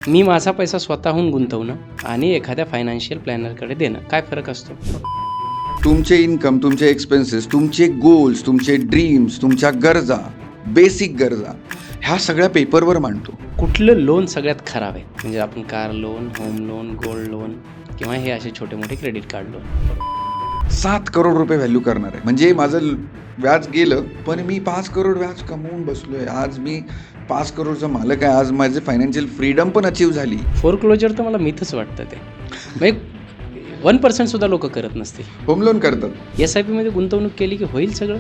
मी माझा पैसा स्वतःहून गुंतवणं आणि एखाद्या फायनान्शियल प्लॅनरकडे देणं, काय फरक असतो? तुमचे इन्कम, तुमचे एक्सपेन्सेस, तुमचे गोल्स, तुमचे ड्रीम्स, तुमच्या गरजा, बेसिक गरजा ह्या सगळ्या पेपरवर मांडतो. कुठलं लोन सगळ्यात खराब आहे? म्हणजे आपण car loan, home loan, gold loan किंवा हे असे छोटे मोठे क्रेडिट कार्ड लोन. 7 करोड रुपये व्हॅल्यू करणार आहे. म्हणजे माझं व्याज गेलं, पण मी 5 करोड व्याज कमवून बसलोय. आज मी 5 करोडचा मालक आहे. आज माझे फायनान्शियल फ्रीडम पण अचीव झाली. फोरक्लोजर तर मला मिथच वाटतं ते. म्हणजे 1% सुद्धा लोक करत नसतील. होम लोन करतात. SIP मध्ये गुंतवणूक केली की होईल सगळं.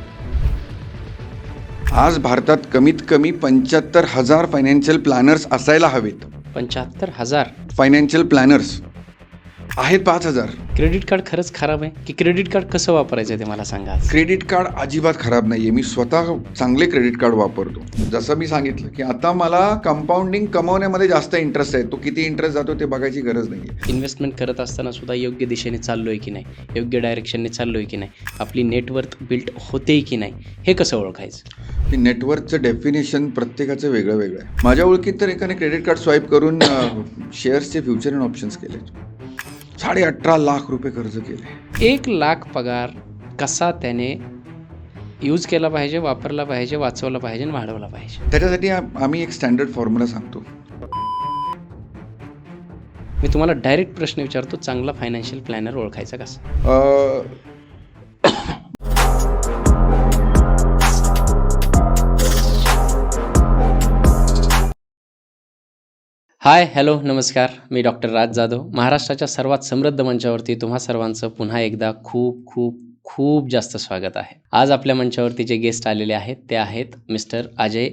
आज भारतात कमीत कमी 75,000 फायनान्शियल प्लॅनर्स असायला हवेत. 75,000. फायनान्शियल प्लॅनर्स आहेत 5,000. क्रेडिट कार्ड खरंच खराब आहे की क्रेडिट कार्ड कसं वापरायचं ते मला सांगा. क्रेडिट कार्ड अजिबात खराब नाही आहे. मी स्वतः चांगले क्रेडिट कार्ड वापरतो. जसं मी सांगितलं की आता मला कंपाऊंडिंग कमवण्यामध्ये जास्त इंटरेस्ट आहे. तो किती इंटरेस्ट जातो ते बघायची गरज नाही आहे. इन्व्हेस्टमेंट करत असताना सुद्धा योग्य दिशेने चाललोय की नाही, योग्य डायरेक्शनने चाललोय की नाही, आपली नेटवर्थ बिल्ड होते की नाही, हे कसं ओळखायचं? नेटवर्कचं डेफिनेशन प्रत्येकाचं वेगळं वेगळं आहे. माझ्या ओळखीत तर एकाने क्रेडिट कार्ड स्वाईप करून शेअर्सचे फ्युचर अँड ऑप्शन्स केले. 18.5 लाख रुपये कर्ज केले. 1 लाख पगार कसा त्याने यूज केला पाहिजे, वापरला पाहिजे, वाचवला पाहिजे आणि वाढवला पाहिजे? त्याच्यासाठी आम्ही एक स्टँडर्ड फॉर्म्युला सांगतो. मी तुम्हाला डायरेक्ट प्रश्न विचारतो, चांगला फायनान्शियल प्लॅनर ओळखायचा कसा? हाय, हॅलो, नमस्कार. मी डॉक्टर राज जाधव. महाराष्ट्राच्या सर्वात समृद्ध मंचावरती तुम्हा सर्वांचं पुन्हा एकदा खूप खूप खूप जास्त स्वागत आहे. आज आपल्या मंचावरती जे गेस्ट आलेले आहेत ते आहेत मिस्टर अजय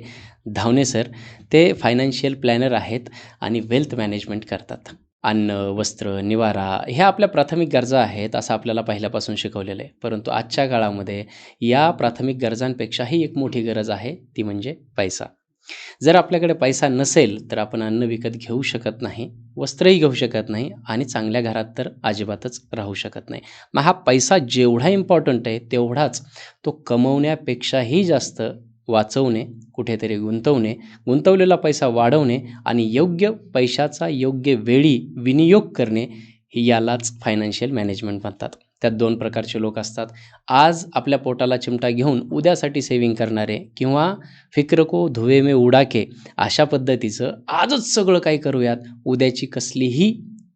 धावणे सर. ते फायनान्शियल प्लॅनर आहेत आणि वेल्थ मॅनेजमेंट करतात. अन्न, वस्त्र, निवारा ह्या आपल्या प्राथमिक गरजा आहेत असं आपल्याला पहिल्यापासून शिकवलेलं आहे. परंतु आजच्या काळामध्ये या प्राथमिक गरजांपेक्षाही एक मोठी गरज आहे, ती म्हणजे पैसा. जर आपल्याकडे पैसा नसेल तर आपण अन्न विकत घेऊ शकत नाही, वस्त्रही घेऊ शकत नाही आणि चांगल्या घरात तर अजिबातच राहू शकत नाही. मग हा पैसा जेवढा इम्पॉर्टंट आहे तेवढाच तो कमवण्यापेक्षाही जास्त वाचवणे, कुठेतरी गुंतवणे, गुंतवलेला पैसा वाढवणे आणि योग्य पैशाचा योग्य वेळी विनियोग करणे, यालाच फायनान्शियल मॅनेजमेंट म्हणतात. त्यात 2 प्रकारचे लोक असतात. आज आपल्या पोटाला चिमटा घेऊन उद्यासाठी सेविंग करणारे किंवा फिक्र को धुवे में उडा के अशा पद्धतीचं आजच सगळं काही करूयात, उद्याची कसलीही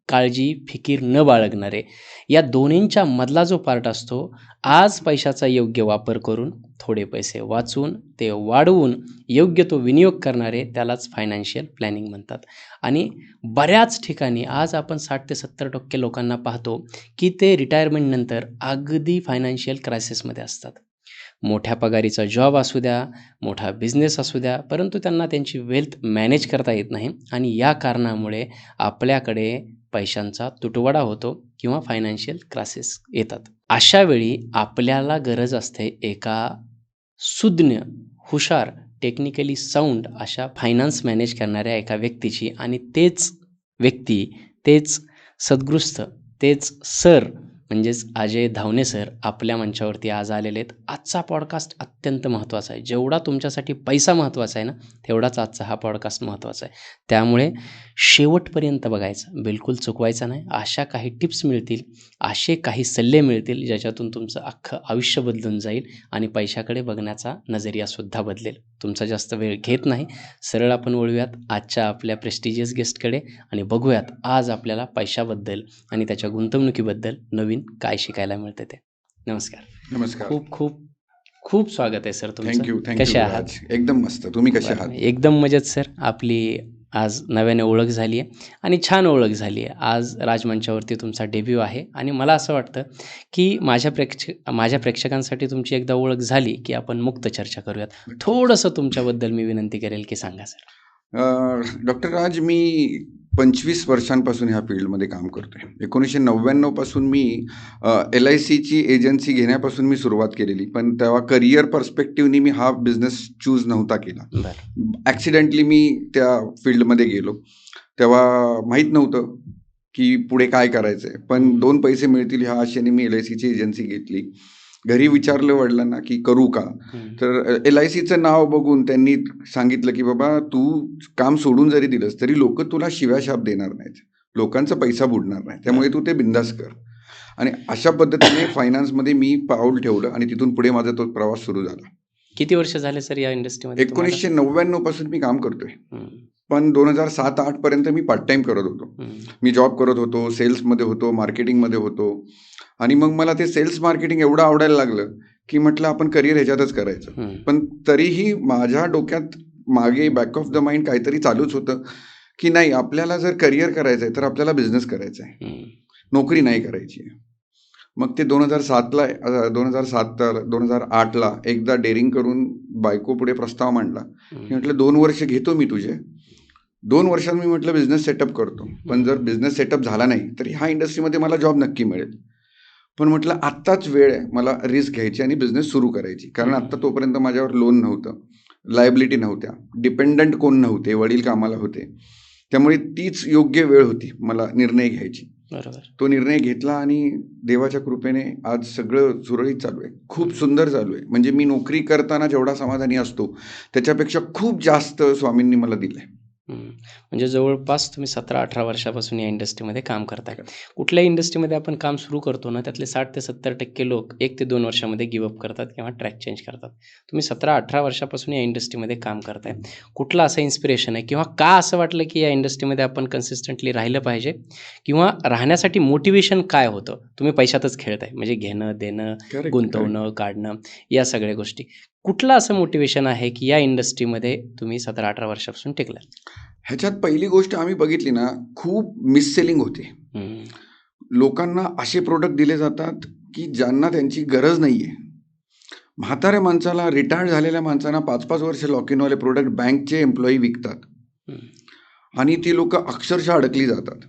काळजी फिकीर न बाळगणारे. या दोन्हींच्या मधला जो पार्ट असतो, आज पैशाचा योग्य वापर करून थोडे पैसे वाचवून ते वाढवून योग्य तो विनियोग करणारे, त्यालाच फायनान्शियल प्लॅनिंग म्हणतात. आणि बऱ्याच ठिकाणी आज आपण 60 ते 70% लोकांना पाहतो की ते रिटायरमेंटनंतर अगदी फायनान्शियल क्रायसिसमध्ये असतात. मोठ्या पगारीचा जॉब असू द्या, मोठा बिझनेस असू द्या, परंतु त्यांना त्यांची वेल्थ मॅनेज करता येत नाही आणि या कारणामुळे आपल्याकडे पैशांचा तुटवडा होतो किंवा फायनान्शियल क्रायसिस येतात. अशा वेळी आपल्याला गरज असते एका सुज्ञ, हुशार, टेक्निकली साऊंड अशा फायनान्स मॅनेज करणाऱ्या एका व्यक्तीची. आणि तेच व्यक्ती, तेच सद्गृस्थ, तेच सर म्हणजेच अजय धावणे सर आपल्या मंचावरती आज आलेले आहेत. आजचा पॉडकास्ट अत्यंत महत्त्वाचा आहे. जेवढा तुमच्यासाठी पैसा महत्त्वाचा आहे ना, तेवढाच आजचा हा पॉडकास्ट महत्त्वाचा आहे. त्यामुळे शेवटपर्यंत बघायचं, बिलकुल चुकवायचं नाही. अशा काही टिप्स मिळतील, असे काही सल्ले मिळतील ज्याच्यातून तुमचं अख्खं आयुष्य बदलून जाईल आणि पैशाकडे बघण्याचा नजरियासुद्धा बदलेल. तुमचा जास्त वेळ घेत नाही, सरळ आपण वळूयात आजच्या आपल्या प्रेस्टिजियस गेस्टकडे आणि बघूयात आज आपल्याला पैशाबद्दल आणि त्याच्या गुंतवणुकीबद्दल नवीन काय शिकायला मिळते ते. नमस्कार. नमस्कार. खूप खूप खूप स्वागत आहे सर तुमचं. थँक्यू. कसे आहात? एकदम मस्त. तुम्ही कसे आहात? एकदम मजेत सर. आपली आज नव्याने ओळख झाली आहे आणि छान ओळख झाली आहे. आज राजमंचावरती तुमचा डेब्यू आहे आणि मला असं वाटतं की माझ्या प्रेक्षकांसाठी तुमची एकदा ओळख झाली की आपण मुक्त चर्चा करूयात. थोडंसं तुमच्याबद्दल मी विनंती करेल की सांगा सर. डॉक्टर राज, मी 25 वर्षांपासून ह्या फील्डमध्ये काम करतोय. 1999 पासून मी LICची एजन्सी घेण्यापासून मी सुरुवात केलेली, पण तेव्हा करिअर पर्स्पेक्टिव्हनी मी हा बिझनेस चूज नव्हता केला. बरं. ॲक्सिडेंटली मी त्या फील्डमध्ये गेलो. तेव्हा माहीत नव्हतं की पुढे काय करायचं आहे, पण 2 पैसे मिळतील ह्या आशेने मी LICची एजन्सी घेतली घरी विचारलं वडिलांना की करू का, तर LICचं नाव बघून त्यांनी सांगितलं की बाबा तू काम सोडून जरी दिलंस तरी लोक तुला शिव्याशाप देणार नाहीत, लोकांचा पैसा बुडणार नाही, त्यामुळे तू ते बिंदास कर. आणि अशा पद्धतीने फायनान्समध्ये मी पाऊल ठेवलं आणि तिथून पुढे माझा तो प्रवास सुरू झाला. किती वर्ष झाले सर या इंडस्ट्रीमध्ये? 1999 पासून मी काम करतोय, पण 2007-08 पर्यंत मी पार्ट टाइम करत होतो. मी जॉब करत होतो, सेल्समध्ये होतो, मार्केटिंगमध्ये होतो. आणि मग मला ते सेल्स मार्केटिंग एवढं आवडायला लागलं की म्हटलं आपण करिअर ह्याच्यातच करायचं. पण तरीही माझ्या डोक्यात मागे बॅक ऑफ द माइंड काहीतरी चालूच होतं की नाही, आपल्याला जर करिअर करायचं आहे तर आपल्याला बिझनेस करायचा आहे, नोकरी नाही करायची आहे. मग ते 2008ला एकदा डेअरिंग करून बायको पुढे प्रस्ताव मांडला. मी म्हटलं 2 वर्ष घेतो मी तुझे, 2 वर्षात मी म्हटलं बिझनेस सेटअप करतो, पण जर बिझनेस सेटअप झाला नाही तर ह्या इंडस्ट्रीमध्ये मला जॉब नक्की मिळेल. पण म्हटलं आत्ताच वेळ आहे मला रिस्क घ्यायची आणि बिझनेस सुरू करायची, कारण आत्ता तोपर्यंत माझ्यावर लोन नव्हतं, लायबिलिटी नव्हत्या, डिपेंडंट कोण नव्हते, वडील कामाला होते, त्यामुळे तीच योग्य वेळ होती मला निर्णय घ्यायची. बरोबर. तो निर्णय घेतला आणि देवाच्या कृपेने आज सगळं सुरळीत चालू आहे, खूप सुंदर चालू आहे. म्हणजे मी नोकरी करताना जेवढा समाधानी असतो त्याच्यापेक्षा खूप जास्त स्वामींनी मला दिलंय. म्हणजे जवळपास तुम्ही 17-18 वर्षापासून या इंडस्ट्रीमध्ये काम करताय. कुठल्याही इंडस्ट्रीमध्ये आपण काम सुरू करतो ना, त्यातले 60 ते 70% लोक 1 ते 2 वर्षामध्ये गिव्हअप करतात किंवा ट्रॅक चेंज करतात. तुम्ही 17-18 वर्षापासून या इंडस्ट्रीमध्ये काम करताय. कुठलं असं इन्स्पिरेशन आहे किंवा का असं वाटलं की या इंडस्ट्रीमध्ये आपण कन्सिस्टंटली राहिलं पाहिजे, किंवा राहण्यासाठी मोटिवेशन काय होतं? तुम्ही पैशातच खेळताय, म्हणजे घेणं देणं, गुंतवणं काढणं, या सगळ्या गोष्टी. कुठलं असं मोटिवेशन आहे की या इंडस्ट्रीमध्ये तुम्ही 17-18 वर्षापासून टिकला? ह्याच्यात पहिली गोष्ट आम्ही बघितली ना, खूप मिससेलिंग होते. लोकांना असे प्रोडक्ट दिले जातात की ज्यांना त्यांची गरज नाहीये. म्हाताऱ्या माणसाला, रिटायर्ड झालेल्या माणसांना 5-5 वर्ष लॉक इनवाले प्रोडक्ट बँकचे एम्प्लॉई विकतात आणि ती लोक अक्षरशः अडकली जातात.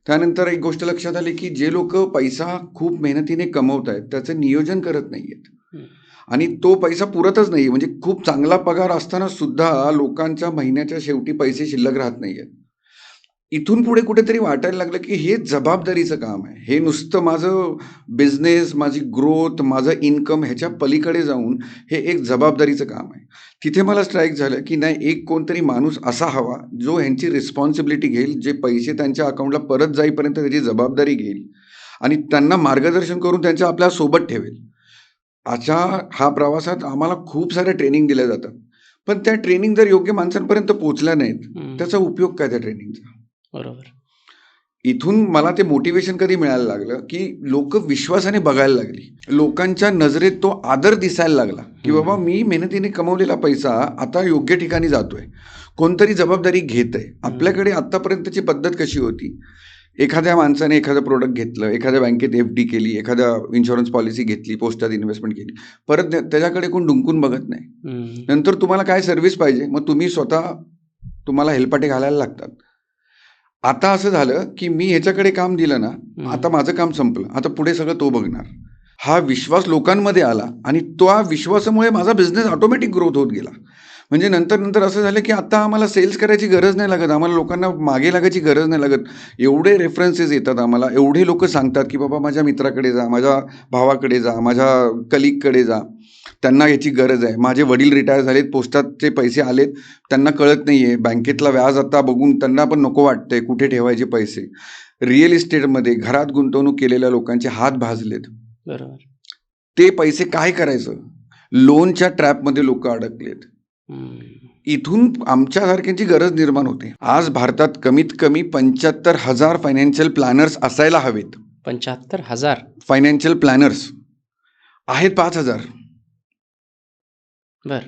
त्यानंतर एक गोष्ट लक्षात आली की जे लोक पैसा खूप मेहनतीने कमवत आहेत त्याचं नियोजन करत नाहीयेत आणि तो पैसा पुरतच नाही. म्हणजे खूप चांगला पगार असताना सुद्धा लोकांच्या महिन्याच्या शेवटी पैसे शिल्लक राहत नाहीयेत. इथून पुढे कुठेतरी वाटायला लागलं की हे जबाबदारीचं काम आहे, हे नुसतं माझं बिझनेस, माझी ग्रोथ, माझं इन्कम ह्याच्या पलीकडे जाऊन हे एक जबाबदारीचं काम आहे. तिथे मला स्ट्राईक झालं की नाही, एक कोणतरी माणूस असा हवा जो ह्यांची रिस्पॉन्सिबिलिटी घेईल, जे पैसे त्यांच्या अकाउंटला परत जाईपर्यंत त्याची जबाबदारी घेईल आणि त्यांना मार्गदर्शन करून त्यांच्या आपल्या सोबत ठेवेल. हा प्रवासात आम्हाला खूप साऱ्या ट्रेनिंग दिल्या जातात, पण त्या ट्रेनिंग जर योग्य माणसांपर्यंत पोहोचल्या नाहीत त्याचा उपयोग काय त्या ट्रेनिंगचा? बरोबर. इथून मला ते मोटिवेशन कधी मिळायला लागलं की लोक विश्वासाने बघायला लागली, लोकांच्या नजरेत तो आदर दिसायला लागला की बाबा मी मेहनतीने कमवलेला पैसा आता योग्य ठिकाणी जातोय, कोणतरी जबाबदारी घेत आहे. आपल्याकडे आतापर्यंतची पद्धत कशी होती, एखाद्या माणसाने एखादं प्रोडक्ट घेतलं, एखाद्या बँकेत FD केली, एखाद्या इन्शुरन्स पॉलिसी घेतली, पोस्टात इन्व्हेस्टमेंट केली, परत त्याच्याकडे कोण डुंकून बघत नाही. नंतर तुम्हाला काय सर्व्हिस पाहिजे मग तुम्ही स्वतः तुम्हाला हेलपाटे घालायला लागतात. आता असं झालं की मी ह्याच्याकडे काम दिलं ना, आता माझं काम संपलं, आता पुढे सगळं तो बघणार. हा विश्वास लोकांमध्ये आला आणि त्या विश्वासामुळे माझा बिझनेस ऑटोमॅटिक ग्रोथ होत गेला. म्हणजे नंतर असं झालं की आता आम्हाला सेल्स करायची गरज नाही लागत, आम्हाला लोकांना मागे लागायची गरज नाही लागत. एवढे रेफरन्सेस येतात आम्हाला, एवढे लोक सांगतात की बाबा माझ्या मित्राकडे जा, माझ्या भावाकडे जा, माझ्या कलिगकडे जा, त्यांना याची गरज आहे. माझे वडील रिटायर झालेत, पोस्टाचे पैसे आलेत, त्यांना कळत नाही आहे, बँकेतला व्याज आता बघून त्यांना पण नको वाटतंय, कुठे ठेवायचे पैसे. रिअल इस्टेटमध्ये घरात गुंतवणूक केलेल्या लोकांचे हात भाजलेत. बरोबर. ते पैसे काय करायचं, लोनच्या ट्रॅपमध्ये लोक अडकलेत. इथून आमच्यासारख्यांची गरज निर्माण होते. आज भारतात कमीत कमी 75,000 फायनान्शियल प्लॅनर्स असायला हवेत. 75,000 फायनान्शियल प्लॅनर्स आहेत 5,000. बर.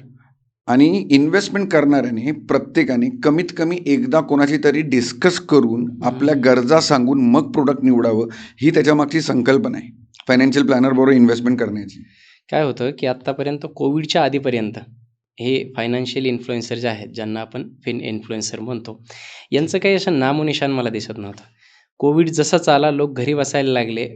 आणि इन्व्हेस्टमेंट करणाऱ्याने प्रत्येकाने कमीत कमी एकदा कोणाची तरी डिस्कस करून आपल्या गरजा सांगून मग प्रोडक्ट निवडावं, ही त्याच्या मागची संकल्पना आहे फायनान्शियल प्लॅनर बरोबर इन्व्हेस्टमेंट करण्याची. काय होतं की आत्तापर्यंत कोविडच्या आधीपर्यंत हे फायनान्शियल इन्फ्लुएन्सर जे आहेत, ज्यांना आपण फिन इन्फ्लुएन्सर म्हणतो, यांचं काही असं नामोनिशान मला दिसत नव्हतं. कोविड जसा चाला, लोक घरी बसायला लागले,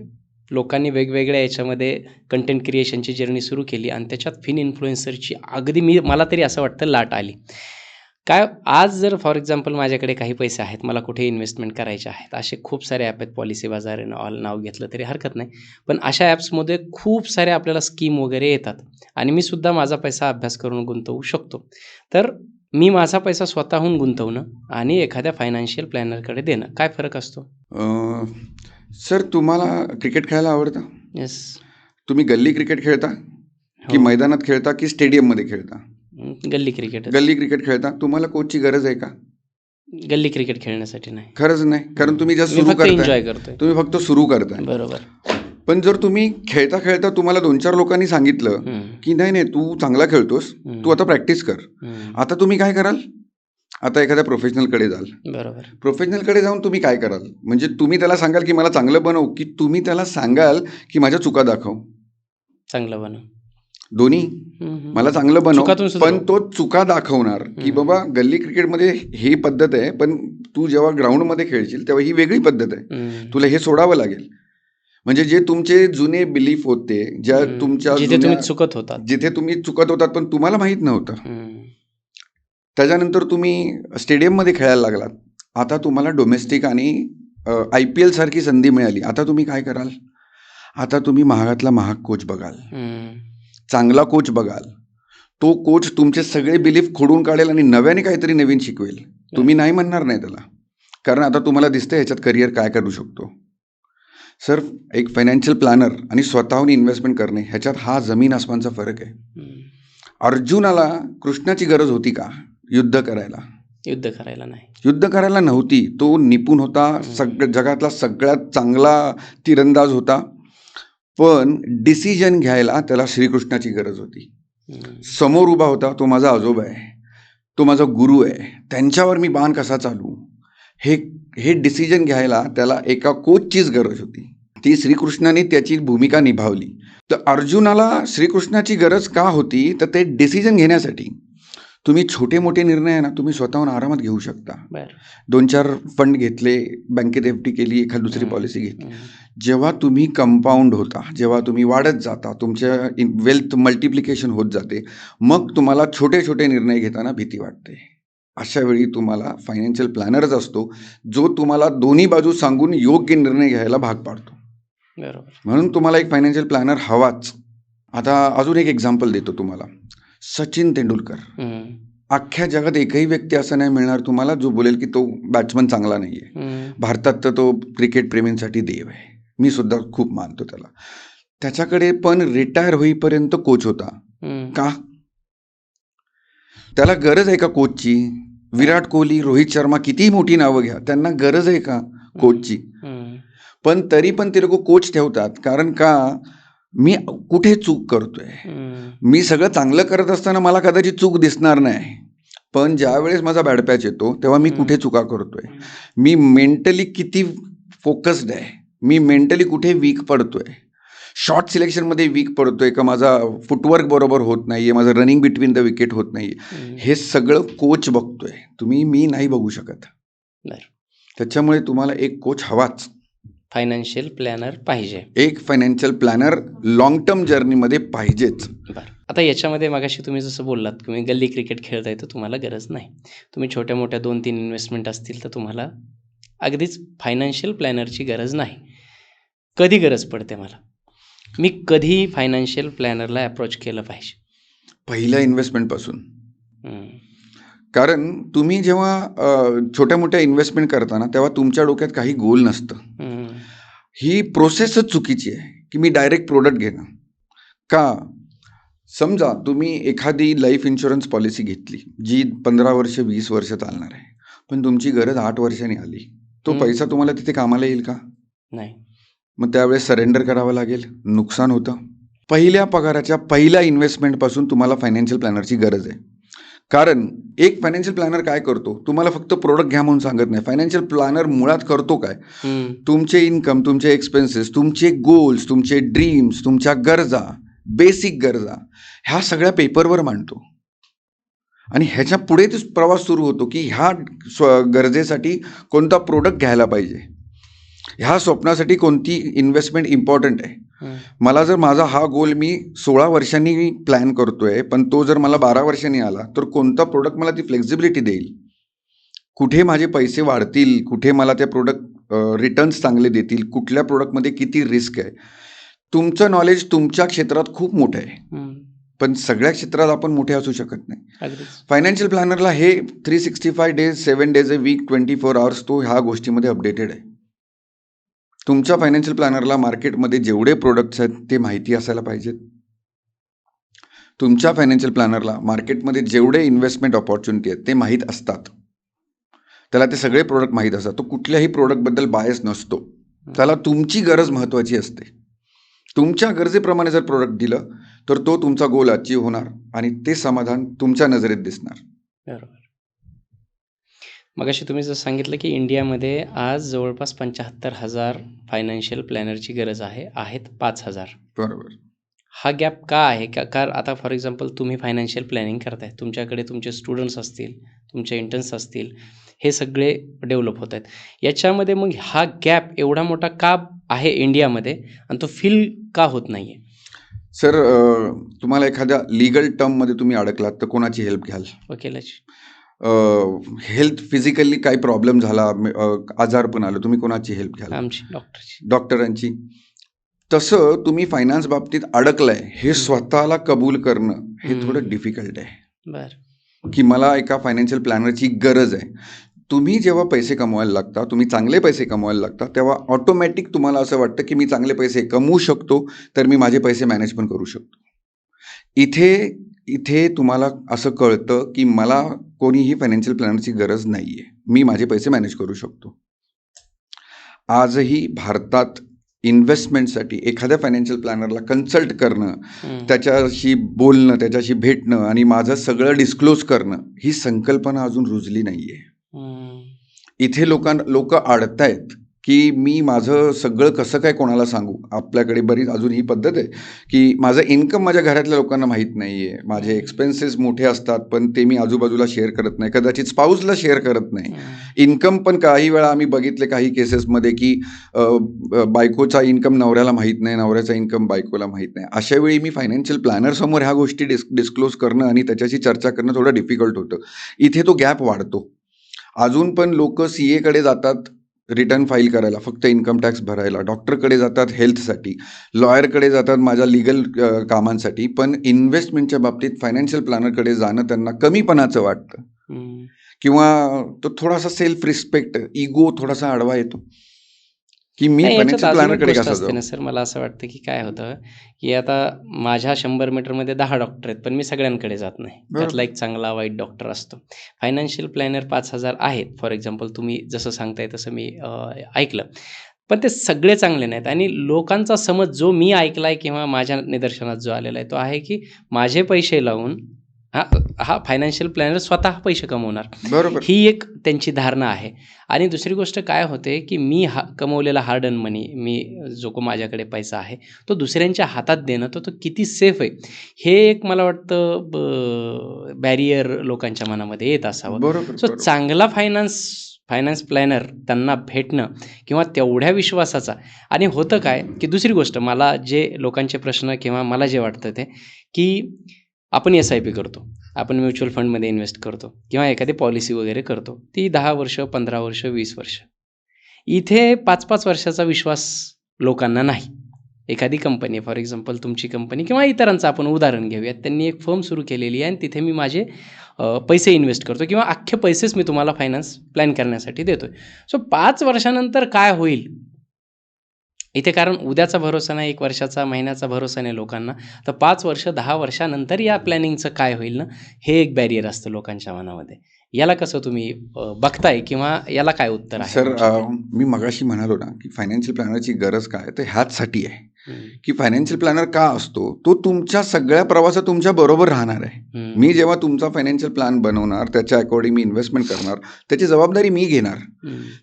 लोकांनी वेगवेगळ्या याच्यामध्ये कंटेंट क्रिएशनची जर्नी सुरू केली आणि त्याच्यात फिन इन्फ्लुएन्सरची अगदी मला तरी असं वाटतं लाट आली. काय आज जर फॉर एक्झाम्पल माझ्याकडे काही पैसे आहेत, मला कुठे इन्व्हेस्टमेंट करायचे आहेत, असे खूप सारे ॲप आहेत, पॉलिसी बाजार ऑल नाव घेतलं तरी हरकत नाही. पण अशा ॲप्समध्ये खूप सारे आपल्याला स्कीम वगैरे येतात आणि मी सुद्धा माझा पैसा अभ्यास करून गुंतवू शकतो. तर मी माझा पैसा स्वतःहून गुंतवणं आणि एखाद्या फायनान्शियल प्लॅनरकडे देणं, काय फरक असतो? सर, तुम्हाला क्रिकेट खेळायला आवडतं? येस. तुम्ही गल्ली क्रिकेट खेळता की हो. मैदानात खेळता की स्टेडियममध्ये खेळता? गल्ली क्रिकेटच. गल्ली क्रिकेट खेळता. तुम्हाला कोचची गरज आहे का? गल्ली क्रिकेट खेळण्यासाठी नाही. खरंच नाही, कारण तुम्ही जस्ट मी सुरू फक्त करताय. एन्जॉय करतोय. तुम्ही फक्त सुरू करताय. बरोबर. पण जर तुम्ही खेळता खेळता तुम्हाला 2-4 लोकांनी सांगितलं की नाही नाही, तू चांगला खेळतोस, तू आता प्रॅक्टिस कर, आता तुम्ही काय कराल? आता एखाद्या प्रोफेशनलकडे जाल. बरोबर. प्रोफेशनलकडे जाऊन तुम्ही काय कराल? म्हणजे तुम्ही त्याला सांगाल की मला चांगलं बनव, की तुम्ही त्याला सांगाल की माझ्या चुका दाखव? चांगलं बनव. दोन्ही. मला चांगलं बनव, चुकातून सुधार. पण तो चुका दाखवणार की बाबा गल्ली क्रिकेटमध्ये ही पद्धत आहे, पण तू जेव्हा ग्राउंडमध्ये खेळशील तेव्हा ही वेगळी पद्धत आहे, तुला हे सोडावं लागेल. म्हणजे जे तुमचे जुने बिलीफ होते, ज्या तुमच्या जिथे तुम्ही चुकत होतात, जिथे तुम्ही चुकत होतात पण तुम्हाला माहीत नव्हतं, त्याच्यानंतर तुम्ही स्टेडियममध्ये खेळायला लागलात. आता तुम्हाला डोमेस्टिक आणि IPL सारखी संधी मिळाली. आता तुम्ही काय कराल? आता तुम्ही महागातला महाग कोच बघाल, चांगला कोच बघाल. तो कोच तुमचे सगळे बिलीफ खोडून काढेल आणि नव्याने काहीतरी नवीन शिकवेल. तुम्ही नाही म्हणणार नाही त्याला, कारण आता तुम्हाला दिसतं ह्याच्यात करिअर काय करू शकतो. सर, एक फायनान्शियल प्लॅनर आणि स्वतःहून इन्व्हेस्टमेंट करणे ह्याच्यात हा जमीन आसमानचा फरक आहे. अर्जुनाला कृष्णाची गरज होती का युद्ध करायला? युद्ध करायला नाही. युद्ध करायला नव्हती. तो निपुण होता, जगातला सगळ्यात चांगला तीरंदाज होता, पण डिसिजन घ्यायला त्याला श्रीकृष्णाची गरज होती. समोर उभा होता, तो माझा आजोबा आहे, तो माझा गुरु आहे, त्यांच्यावर मी बाण कसा चालू, हे डिसिजन घ्यायला त्याला एका कोचचीच गरज होती. ती श्रीकृष्णाने त्याची भूमिका निभावली. तर अर्जुनाला श्रीकृष्णाची गरज का होती? तर ते डिसिजन घेण्यासाठी. तुम्ही छोटे मोठे निर्णय आहे ना, तुम्ही स्वतःहून आरामात घेऊ शकता. 2-4 फंड घेतले, बँकेत FD केली, एखादी दुसरी पॉलिसी घेतली. जेव्हा तुम्ही कंपाऊंड होता, जेव्हा तुम्ही वाढत जाता, तुमच्या वेल्थ मल्टिप्लिकेशन होत जाते, मग तुम्हाला छोटे छोटे निर्णय घेताना भीती वाटते. अशा वेळी तुम्हाला फायनान्शियल प्लॅनरच असतो, जो तुम्हाला दोन्ही बाजू सांगून योग्य निर्णय घ्यायला भाग पाडतो. बरोबर. म्हणून तुम्हाला एक फायनान्शियल प्लॅनर हवाच. आता अजून एक एक्झाम्पल देतो तुम्हाला. सचिन तेंडुलकर. अख्ख्या जगात एकही व्यक्ती असा नाही मिळणार तुम्हाला जो बोलेल की तो बॅट्समन चांगला नाही आहे. भारतात तर तो क्रिकेट प्रेमींसाठी देव आहे. मी सुद्धा खूप मानतो त्याला. त्याच्याकडे पण रिटायर होईपर्यंत कोच होता. का? त्याला गरज आहे का कोचची? विराट कोहली, रोहित शर्मा, कितीही मोठी नावं घ्या, त्यांना गरज आहे का कोचची? पण तरी पण ते लोक कोच ठेवतात. कारण का? मी कुठे चूक करतोय, मी सगळं चांगलं करत असताना मला कदाचित चूक दिसणार नाही, पण ज्या वेळेस माझा बॅड पॅच येतो तेव्हा मी कुठे चुका करतोय, मी मेंटली किती फोकस्ड आहे, मी मेंटली कुठे वीक पडतोय, शॉट सिलेक्शनमध्ये वीक पडतोय का, माझा फुटवर्क बरोबर होत नाहीये, माझं रनिंग बिटवीन द विकेट होत नाहीये, हे सगळं कोच बघतोय. मी नाही बघू शकत. त्याच्यामुळे तुम्हाला एक कोच हवाच. फायनान्शियल प्लॅनर पाहिजे. एक फायनान्शियल प्लॅनर लॉंग टर्म जर्नीमध्ये पाहिजेच. बरं, आता याच्यामध्ये मागाशी तुम्ही जसं बोललात, तुम्ही गल्ली क्रिकेट खेळताय तर तुम्हाला गरज नाही. तुम्ही छोट्या मोठ्या 2-3 इन्व्हेस्टमेंट असतील तर तुम्हाला अगदीच फायनान्शियल प्लॅनरची गरज नाही. कधी गरज पडते मला? मी कधी फायनान्शियल प्लॅनरला अप्रोच केलं पाहिजे? पहिल्या इन्व्हेस्टमेंटपासून. कारण तुम्ही जेव्हा छोट्या मोठ्या इन्व्हेस्टमेंट करताना तेव्हा तुमच्या डोक्यात काही गोल नसतं. ही प्रोसेसच चुकीची आहे की मी डायरेक्ट प्रोडक्ट घेणं. का? समजा तुम्ही एखादी लाईफ इन्शुरन्स पॉलिसी घेतली जी 15 वर्ष 20 वर्ष चालणार आहे, पण तुमची गरज 8 वर्षांनी आली, तो पैसा तुम्हाला तिथे कामाला येईल का? नाही. मग त्यावेळेस सरेंडर करावं लागेल, नुकसान होतं. पहिल्या पगाराच्या पहिल्या इन्व्हेस्टमेंटपासून तुम्हाला फायनान्शियल प्लॅनरची गरज आहे. कारण एक फायनान्शियल प्लॅनर काय करतो? तुम्हाला फक्त प्रोडक्ट घ्या म्हणून सांगत नाही. फायनान्शियल प्लॅनर मुळात करतो काय? तुमचे इन्कम, तुमचे एक्सपेन्सेस, तुमचे गोल्स, तुमचे ड्रीम्स, तुमच्या गरजा, बेसिक गरजा, ह्या सगळ्या पेपरवर मांडतो आणि ह्याच्या पुढे तो प्रवास सुरू होतो की ह्या गरजेसाठी कोणता प्रोडक्ट घ्यायला पाहिजे. ह्या स्वप्नासाठी कोणती इन्व्हेस्टमेंट इम्पॉर्टंट आहे. हं. मला जर माझा हा गोल मी 16 वर्षांनी प्लॅन करतोय, पण तो जर मला 12 वर्षांनी आला, तर कोणता प्रोडक्ट मला ती फ्लेक्झिबिलिटी देईल? कुठे माझे पैसे वाढतील? कुठे मला त्या प्रोडक्ट रिटर्न्स चांगले देतील? कुठल्या प्रोडक्टमध्ये किती रिस्क आहे? तुमचं नॉलेज तुमच्या क्षेत्रात खूप मोठं आहे, हं. पण सगळ्या क्षेत्रात आपण मोठे असू शकत नाही. अगदीच. फायनान्शियल प्लॅनरला हे 365 days, 7 days a week, 24 hours तो ह्या गोष्टीमध्ये अपडेटेड आहे. तुमच्या फायनान्शियल प्लॅनरला मार्केटमध्ये जेवढे प्रोडक्ट्स आहेत ते माहिती असायला पाहिजेत. तुमच्या फायनान्शियल प्लॅनरला मार्केटमध्ये जेवढे इन्व्हेस्टमेंट ऑपॉर्च्युनिटी आहेत ते माहीत असतात. त्याला ते सगळे प्रोडक्ट माहीत असतात. तो कुठल्याही प्रोडक्टबद्दल बायस नसतो. त्याला तुमची गरज महत्त्वाची असते. तुमच्या गरजेप्रमाणे जर प्रोडक्ट दिलं तर तो तुमचा गोल अचीव्ह होणार आणि ते समाधान तुमच्या नजरेत दिसणार. बरोबर. मगाशी तुम्ही जसं सांगितलं की इंडियामध्ये आज जवळपास 75,000 फायनान्शियल प्लॅनरची गरज आहे. आहेत 5,000. बरोबर. हा गॅप का आहे? कारण आता फॉर एक्झाम्पल तुम्ही फायनान्शियल प्लॅनिंग करताय. तुमच्याकडे तुमचे स्टुडंट्स असतील, तुमचे इंटर्न्स असतील. हे सगळे डेव्हलप होत आहेत. याच्यामध्ये मग हा गॅप एवढा मोठा का आहे इंडियामध्ये आणि तो फिल का होत नाही आहे? सर, तुम्हाला एखाद्या लीगल टर्ममध्ये तुम्ही अडकलात तर कोणाची हेल्प घ्याल? वकिलाची. हेल्थ फिजिकली काही प्रॉब्लेम झाला, आजारपण आलं, तुम्ही कोणाची हेल्प घ्याल? आमची डॉक्टरची. डॉक्टरांची. तसं तुम्ही फायनान्स बाबतीत अडकलाय हे स्वतःला कबूल करणं हे थोडं डिफिकल्ट आहे, बरं. की मला एका फायनान्शियल प्लॅनरची गरज आहे. तुम्ही जेव्हा पैसे कमवायला लागता, तुम्ही चांगले पैसे कमवायला लागता, तेव्हा ऑटोमॅटिक तुम्हाला असं वाटतं की मी चांगले पैसे कमवू शकतो, तर मी माझे पैसे मॅनेज पण करू शकतो. इथे तुम्हाला असं कळतं की मला कोणीही फायनान्शियल प्लॅनरची गरज नाही आहे. मी माझे पैसे मॅनेज करू शकतो. आजही भारतात इन्व्हेस्टमेंटसाठी एखाद्या फायनान्शियल प्लॅनरला कन्सल्ट करणं, त्याच्याशी बोलणं, त्याच्याशी भेटणं आणि माझं सगळं डिस्क्लोज करणं ही संकल्पना अजून रुजली नाही आहे. इथे लोक अडतायत की मी माझं सगळं कसं काय कोणाला सांगू. आपल्याकडे बरीच अजून ही पद्धत आहे की माझं इन्कम माझ्या घरातल्या लोकांना माहीत नाही आहे. माझे एक्सपेन्सेस मोठे असतात पण ते मी आजूबाजूला शेअर करत नाही, कदाचित स्पाऊसला शेअर करत नाही. इन्कम पण काही वेळा आम्ही बघितले काही केसेसमध्ये की बायकोचा इन्कम नवऱ्याला माहीत नाही, नवऱ्याचा इन्कम बायकोला माहीत नाही. अशा वेळी मी फायनान्शियल प्लॅनरसमोर ह्या गोष्टी डिस्क्लोज करणं आणि त्याच्याशी चर्चा करणं थोडं डिफिकल्ट होतं. इथे तो गॅप वाढतो. अजून पण लोक CA कडे जातात रिटर्न फाईल करायला, फक्त इन्कम टॅक्स भरायला. डॉक्टरकडे जातात हेल्थसाठी, लॉयरकडे जातात माझ्या लिगल कामांसाठी. पण इन्व्हेस्टमेंटच्या बाबतीत फायनान्शियल प्लॅनरकडे जाणं त्यांना कमीपणाचं वाटतं किंवा तो थोडासा सेल्फ रिस्पेक्ट, इगो थोडासा आडवा येतो की मी फायनान्शियल प्लॅनरकडे कसं जाऊ. ना सर, मला असं वाटतं की काय होतं की आता माझ्या 100 मीटरमध्ये 10 डॉक्टर आहेत, पण मी सगळ्यांकडे जात नाही. त्यातला एक चांगला वाईट डॉक्टर असतो. फायनान्शियल प्लॅनर 5,000 आहेत फॉर एक्झाम्पल, तुम्ही जसं सांगताय तसं मी ऐकलं. पण ते सगळे चांगले नाहीत आणि लोकांचा समज जो मी ऐकलाय किंवा माझ्या निदर्शनात जो आलेला आहे तो आहे की माझे पैसे लावून हा फायनान्शियल प्लॅनर स्वतः पैसे कमवणार. बरोबर. ही एक त्यांची धारणा आहे. आणि दुसरी गोष्ट काय होते की मी कमवलेला हार्ड अर्न मनी, मी जो को माझ्याकडे पैसा आहे तो दुसऱ्यांच्या हातात देणं तो किती सेफ आहे हे एक मला वाटतं बॅरियर लोकांच्या मनामध्ये येत असावं. बरोबर. चांगला फायनान्स प्लॅनर त्यांना भेटणं किंवा तेवढ्या विश्वासाचा. आणि होतं काय की दुसरी गोष्ट, मला जे लोकांचे प्रश्न किंवा मला जे वाटतं ते की आपण SIP करतो, आपण म्युच्युअल फंडमध्ये इन्व्हेस्ट करतो किंवा एखादी पॉलिसी वगैरे करतो, ती 10 वर्ष, 15 वर्ष, 20 वर्ष. इथे 5-5 वर्षाचा विश्वास लोकांना नाही. एखादी कंपनी, फॉर एक्झाम्पल तुमची कंपनी किंवा इतरांचं आपण उदाहरण घेऊयात, त्यांनी एक फर्म सुरू केलेली आहे आणि तिथे मी माझे पैसे इन्व्हेस्ट करतो किंवा अख्खे पैसेच मी तुम्हाला फायनान्स प्लॅन करण्यासाठी देतोय. 5 वर्षानंतर काय होईल इथे, कारण उद्याचा भरोसा नाही, 1 वर्षाचा, महिन्याचा भरोसा नाही लोकांना. तर 5 वर्ष, 10 वर्षानंतर या प्लॅनिंगचं काय होईल ना, हे एक बॅरियर असतं लोकांच्या मनामध्ये. याला कसं तुम्ही बघताय किंवा याला काय उत्तर आहे? सर, मी मगाशी म्हणालो ना की फायनान्शियल प्लॅनरची गरज काय, तर ह्याचसाठी आहे की फायनान्शियल प्लॅनर का असतो, तो तुमच्या सगळ्या प्रवासात तुमच्या बरोबर राहणार आहे. मी जेव्हा तुमचा फायनान्शियल प्लॅन बनवणार, त्याच्या अकॉर्डिंग मी इन्व्हेस्टमेंट करणार, त्याची जबाबदारी मी घेणार.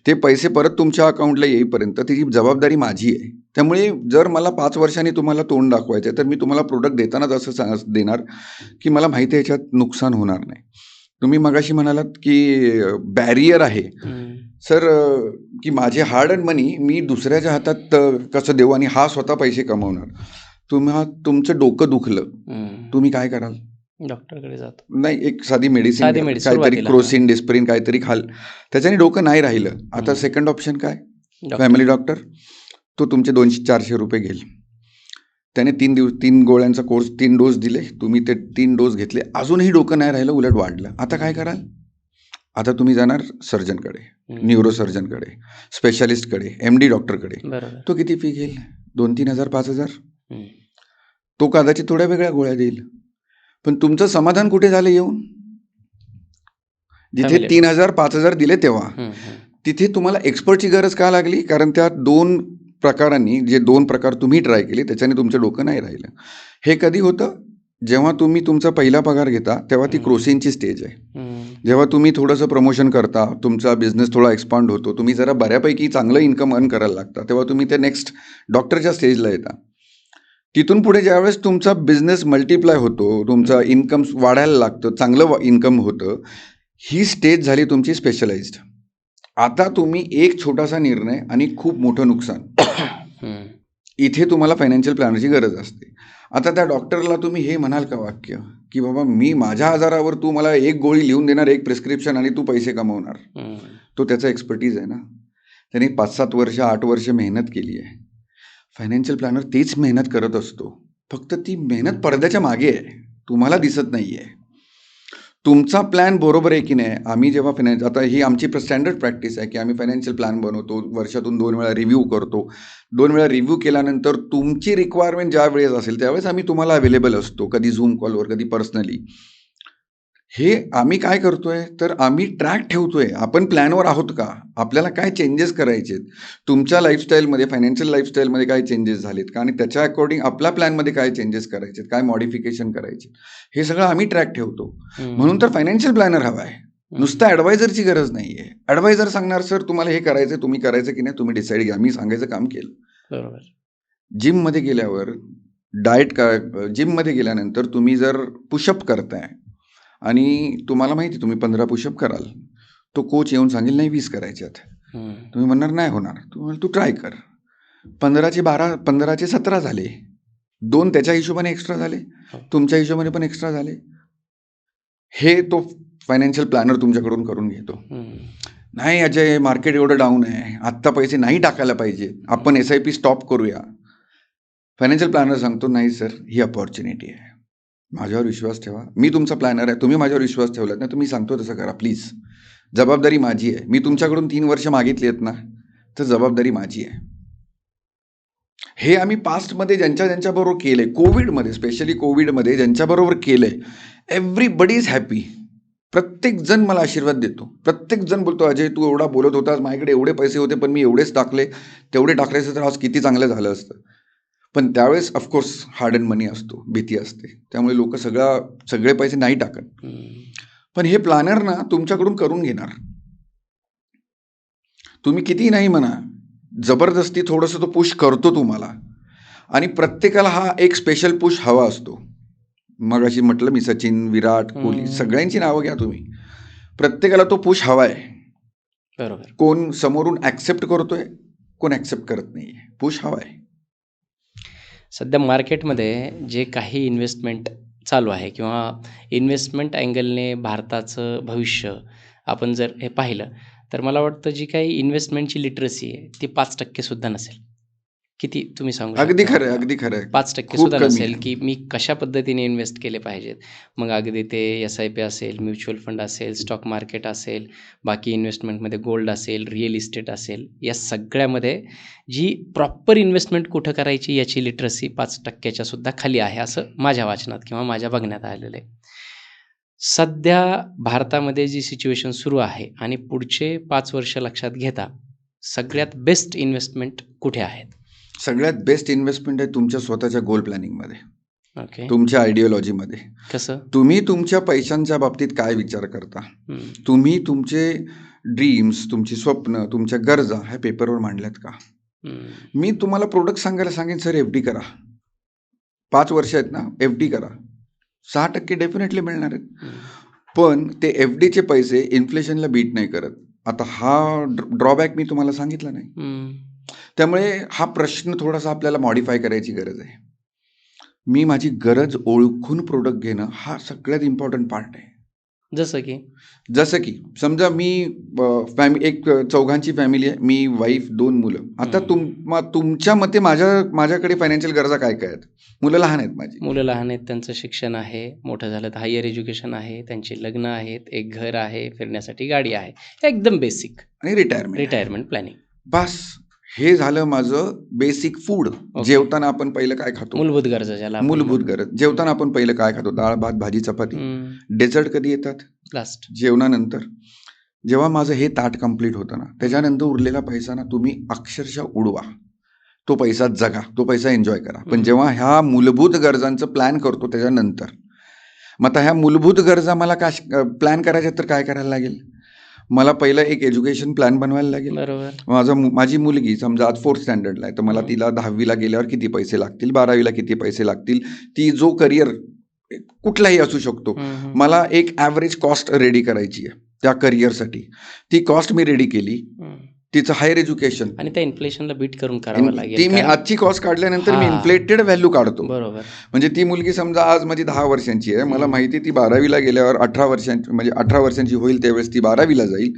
ते पैसे परत तुमच्या अकाउंटला येईपर्यंत त्याची जबाबदारी माझी आहे. त्यामुळे जर मला 5 वर्षांनी तुम्हाला तोंड दाखवायचं आहे तर मी तुम्हाला प्रोडक्ट देतानाच असं देणार की मला माहिती आहे याच्यात नुकसान होणार नाही. तुम्ही मगाशी म्हणालात की बॅरियर आहे. सर, की माझे हार्ड अँड मनी मी दुसऱ्याच्या हातात कसं देऊ आणि हा स्वतः पैसे कमवणार. तुमचं डोकं दुखलं, तुम्ही काय कराल? डॉक्टरकडे जातो. नाही, एक साधी मेडिसिन साधी घ्याल, मेडिसिन काहीतरी सुरुवातीला. क्रोसिन डिस्प्रिन काहीतरी खाल, त्याच्याने डोकं नाही राहिलं. आता सेकंड ऑप्शन काय? Family doctor. तो तुमचे 200-400 रुपये घेईल. त्याने 3 गोळ्यांचा कोर्स, 3 डोस दिले, तुम्ही ते 3 डोस घेतले, अजूनही डोकं नाही राहिलं, उलट वाढलं. आता काय कराल? आता तुम्ही जाणार सर्जनकडे, न्यूरोसर्जनकडे, स्पेशालिस्टकडे, MD डॉक्टरकडे. बरोबर. तो किती फी घेईल? 2-3 हजार, 5,000. तो कदाचित थोड्या वेगळ्या गोळ्या देईल. पण तुमचं समाधान कुठे झालं येऊन? जिथे Family. 3,000-5,000 दिले तेव्हा तिथे तुम्हाला एक्सपर्टची गरज का लागली? कारण त्या 2 प्रकारांनी, जे 2 प्रकार तुम्ही ट्राय केले, त्याच्याने तुमचं डोकं नाही राहिलं. हे कधी होतं? जेव्हा तुम्ही तुमचा पहिला पगार घेता तेव्हा ती क्रोसिनची स्टेज आहे. जेव्हा तुम्ही थोडंसं प्रमोशन करता, तुमचा बिझनेस थोडा एक्सपांड होतो, तुम्ही जरा बऱ्यापैकी चांगलं इन्कम अर्न करायला लागता, तेव्हा तुम्ही ते नेक्स्ट डॉक्टरच्या स्टेजला येता. तिथून पुढे ज्यावेळेस तुमचा बिझनेस मल्टिप्लाय होतो, तुमचा इन्कम वाढायला लागतं, चांगलं इन्कम होतं, ही स्टेज झाली तुमची स्पेशलाइज्ड. आता तुम्ही एक छोटासा निर्णय आणि खूप मोठं नुकसान, इथे तुम्हाला फायनान्शियल प्लॅनरची गरज असते. आता त्या डॉक्टरला तुम्ही हे म्हणाल का वाक्य की बाबा मी माझ्या आजारावर तू मला एक गोळी लिहून देणार, एक प्रिस्क्रिप्शन, आणि तू पैसे कमवणार? तो त्याचा एक्सपर्टीज आहे ना. त्याने 5-7 वर्ष 8 वर्ष मेहनत केली आहे. फायनान्शियल प्लॅनर तेच मेहनत करत असतो, फक्त ती मेहनत पडद्याच्या मागे आहे, तुम्हाला दिसत नाही आहे. तुमचा प्लॅन बरोबर आहे की नाही? आम्ही जेव्हा आता ही आमची स्टँडर्ड प्रॅक्टिस आहे की आम्ही फायनान्शियल प्लॅन बनवतो, वर्षातून 2 वेळा रिव्ह्यू करतो. 2 वेळा रिव्ह्यू केल्यानंतर तुमची रिक्वायरमेंट ज्या वेळेस असेल त्यावेळेस आम्ही तुम्हाला अवेलेबल असतो, कधी झूम कॉलवर, कधी पर्सनली. हे आम्ही काय करतोय तर आम्ही ट्रॅक ठेवतोय, आपण प्लॅनवर आहोत का, आपल्याला काय चेंजेस करायचे, तुमच्या लाईफस्टाईलमध्ये, फायनान्शियल लाईफस्टाईलमध्ये काय चेंजेस झालेत का, आणि त्याच्या अकॉर्डिंग आपल्या प्लॅनमध्ये काय चेंजेस करायचे, काय मॉडिफिकेशन करायचे, हे सगळं आम्ही ट्रॅक ठेवतो. म्हणून तर फायनान्शियल प्लॅनर हवा आहे, नुसतं ॲडवायझरची गरज नाही आहे. ॲडवायझर सांगणार सर तुम्हाला हे करायचं, तुम्ही करायचं की नाही तुम्ही डिसाईड घ्या, मी सांगायचं काम केलं. बरोबर. जिममध्ये गेल्यावर जिममध्ये गेल्यानंतर तुम्ही जर पुशअप करताय आणि तुम्हाला माहिती तुम्ही 15 पुशअप कराल, तो कोच येऊन सांगेल नाही 20 करायच्यात, तुम्ही म्हणणार नाही होणार, तू ट्राय कर. 15चे 12, 15चे 17 झाले, 2 त्याच्या हिशोबाने एक्स्ट्रा झाले, तुमच्या हिशोबाने पण एक्स्ट्रा झाले. हे तो फायनान्शियल प्लॅनर तुमच्याकडून करून घेतो. नाही अजय, मार्केट एवढं डाऊन आहे, आत्ता पैसे नाही टाकायला पाहिजे, आपण SIP स्टॉप करूया. फायनान्शियल प्लॅनर सांगतो नाही सर, ही अपॉर्च्युनिटी आहे, माझ्यावर विश्वास ठेवा, मी तुमचा प्लॅनर आहे, तुम्ही माझ्यावर विश्वास ठेवलात ना, तुम्ही सांगतो तसं करा प्लीज, जबाबदारी माझी आहे. मी तुमच्याकडून 3 वर्ष मागितली आहेत ना, तर जबाबदारी माझी आहे. हे आम्ही पास्टमध्ये ज्यांच्याबरोबर केलंय, कोविडमध्ये, स्पेशली कोविडमध्ये ज्यांच्याबरोबर केलंय, एव्हरीबडी इज हॅपी. प्रत्येक जण मला आशीर्वाद देतो, प्रत्येक जण बोलतो अजय तू एवढा बोलत होतास, माझ्याकडे एवढे पैसे होते पण मी एवढेच टाकले, तेवढे टाकल्याचं तर आज किती चांगलं झालं असतं. पण त्यावेळेस ऑफकोर्स हार्ड अँड मनी असतो, भीती असते, त्यामुळे लोक सगळे पैसे नाही टाकत. पण हे प्लॅनर ना तुमच्याकडून करून घेणार. तुम्ही कितीही नाही म्हणा, जबरदस्ती थोडंसं तो पुश करतो तुम्हाला, आणि प्रत्येकाला हा एक स्पेशल पुश हवा असतो. मग अशी म्हटलं मी सचिन, विराट कोहली, सगळ्यांची नावं घ्या तुम्ही, प्रत्येकाला तो पुश हवा आहे. बरोबर. कोण समोरून ॲक्सेप्ट करतोय, कोण ॲक्सेप्ट करत नाही, पुश हवा आहे. सध्या मार्केटमध्ये जे काही इन्व्हेस्टमेंट चालू आहे किंवा इन्व्हेस्टमेंट अँगलने भारताचं भविष्य आपण जर हे पाहिलं तर मला वाटतं जी काही इन्व्हेस्टमेंटची लिटरसी आहे ती 5% सुद्धा नसेल. किती तुम्ही सांगू अगदी शकता? खरं आहे, अगदी खरं आहे. 5% खूप सुद्धा कमी नसेल आहे. की मी कशा पद्धतीने इन्व्हेस्ट केले पाहिजेत. मग अगदी ते SIP असेल, म्युच्युअल फंड असेल, स्टॉक मार्केट असेल, बाकी इन्व्हेस्टमेंटमध्ये गोल्ड असेल, रिअल इस्टेट असेल, या सगळ्यामध्ये जी प्रॉपर इन्व्हेस्टमेंट कुठं करायची याची लिटरसी 5%च्या सुद्धा खाली आहे, असं माझ्या वाचनात किंवा माझ्या बघण्यात आलेलं आहे. सध्या भारतामध्ये जी सिच्युएशन सुरू आहे आणि पुढचे 5 वर्ष लक्षात घेता सगळ्यात बेस्ट इन्व्हेस्टमेंट कुठे आहेत? सगळ्यात बेस्ट इन्व्हेस्टमेंट आहे तुमच्या स्वतःच्या गोल प्लॅनिंगमध्ये, ओके. तुमच्या आयडिओलॉजीमध्ये. कसं? तुम्ही तुमच्या पैशांच्या बाबतीत काय विचार करता, तुम्ही तुमचे ड्रीम्स, तुमची स्वप्न, तुमच्या गरजा ह्या पेपरवर मांडल्यात का? मी तुम्हाला प्रोडक्ट सांगायला सांगेन सर FD करा, 5 वर्ष आहेत ना, FD करा, 6% डेफिनेटली मिळणार आहेत. पण ते FDचे पैसे इन्फ्लेशनला बीट नाही करत. आता हा ड्रॉबॅक मी तुम्हाला सांगितला नाही. त्यामुळे हा प्रश्न थोडासा आपल्याला मॉडिफाय करायची गरज आहे. मी माझी गरज ओळखून प्रोडक्ट घेणं हा सगळ्यात इम्पॉर्टंट पार्ट आहे. जसं की समजा मी एक चौघांची फॅमिली आहे, मी वाईफ 2 मुलं. आता तुमच्या मते माझ्याकडे फायनान्शियल गरजा काय काय आहेत? मुलं लहान आहेत माझी. मुलं लहान आहेत, त्यांचं शिक्षण आहे, मोठं झालं तर हायर एज्युकेशन आहे, त्यांची लग्न आहेत, एक घर आहे, फिरण्यासाठी गाडी आहे, एकदम बेसिक. आणि रिटायरमेंट प्लॅनिंग. बस हे झालं माझं बेसिक फूड. जेवताना आपण पहिलं काय खातो? मूलभूत गरजा ज्याला आपण मूलभूत गरज. जेवताना आपण पहिलं काय खातो? डाळ, भात, भाजी, चपाती. डेझर्ट कधी येतात? लास्ट. जेवणानंतर. जेव्हा माझं हे ताट कंप्लीट होतं ना, त्याच्यानंतर उरलेला पैसा ना तुम्ही अक्षरशः उडवा. तो पैसा जगा, तो पैसा एन्जॉय करा. पण जेव्हा ह्या मूलभूत गरजांचं प्लॅन करतो त्याच्यानंतर, मग आता ह्या मूलभूत गरजा मला प्लॅन करायच्या तर काय करायला लागेल? मला पहिलं एक एज्युकेशन प्लॅन बनवायला लागेल. बरोबर. माझी मुलगी समजा आज 4th स्टँडर्डला आहे, तर मला तिला 10वीला गेल्यावर किती पैसे लागतील, 12वीला किती पैसे लागतील, ती जो करिअर कुठलाही असू शकतो, मला एक ॲव्हरेज कॉस्ट रेडी करायची आहे त्या करिअरसाठी. ती कॉस्ट मी रेडी केली. तिचं हायर एज्युकेशन आणि त्या इन्फ्लेशनला बीट करून करावं लागेल. ती मी आजची कॉस्ट काढल्यानंतर मी इन्फ्लेटेड व्हॅल्यू काढतो. बरोबर. म्हणजे ती मुलगी समजा आज माझी 10 वर्षांची आहे, मला माहिती ती 12वीला गेल्यावर 18 वर्षांची होईल, त्यावेळेस ती 12वीला जाईल.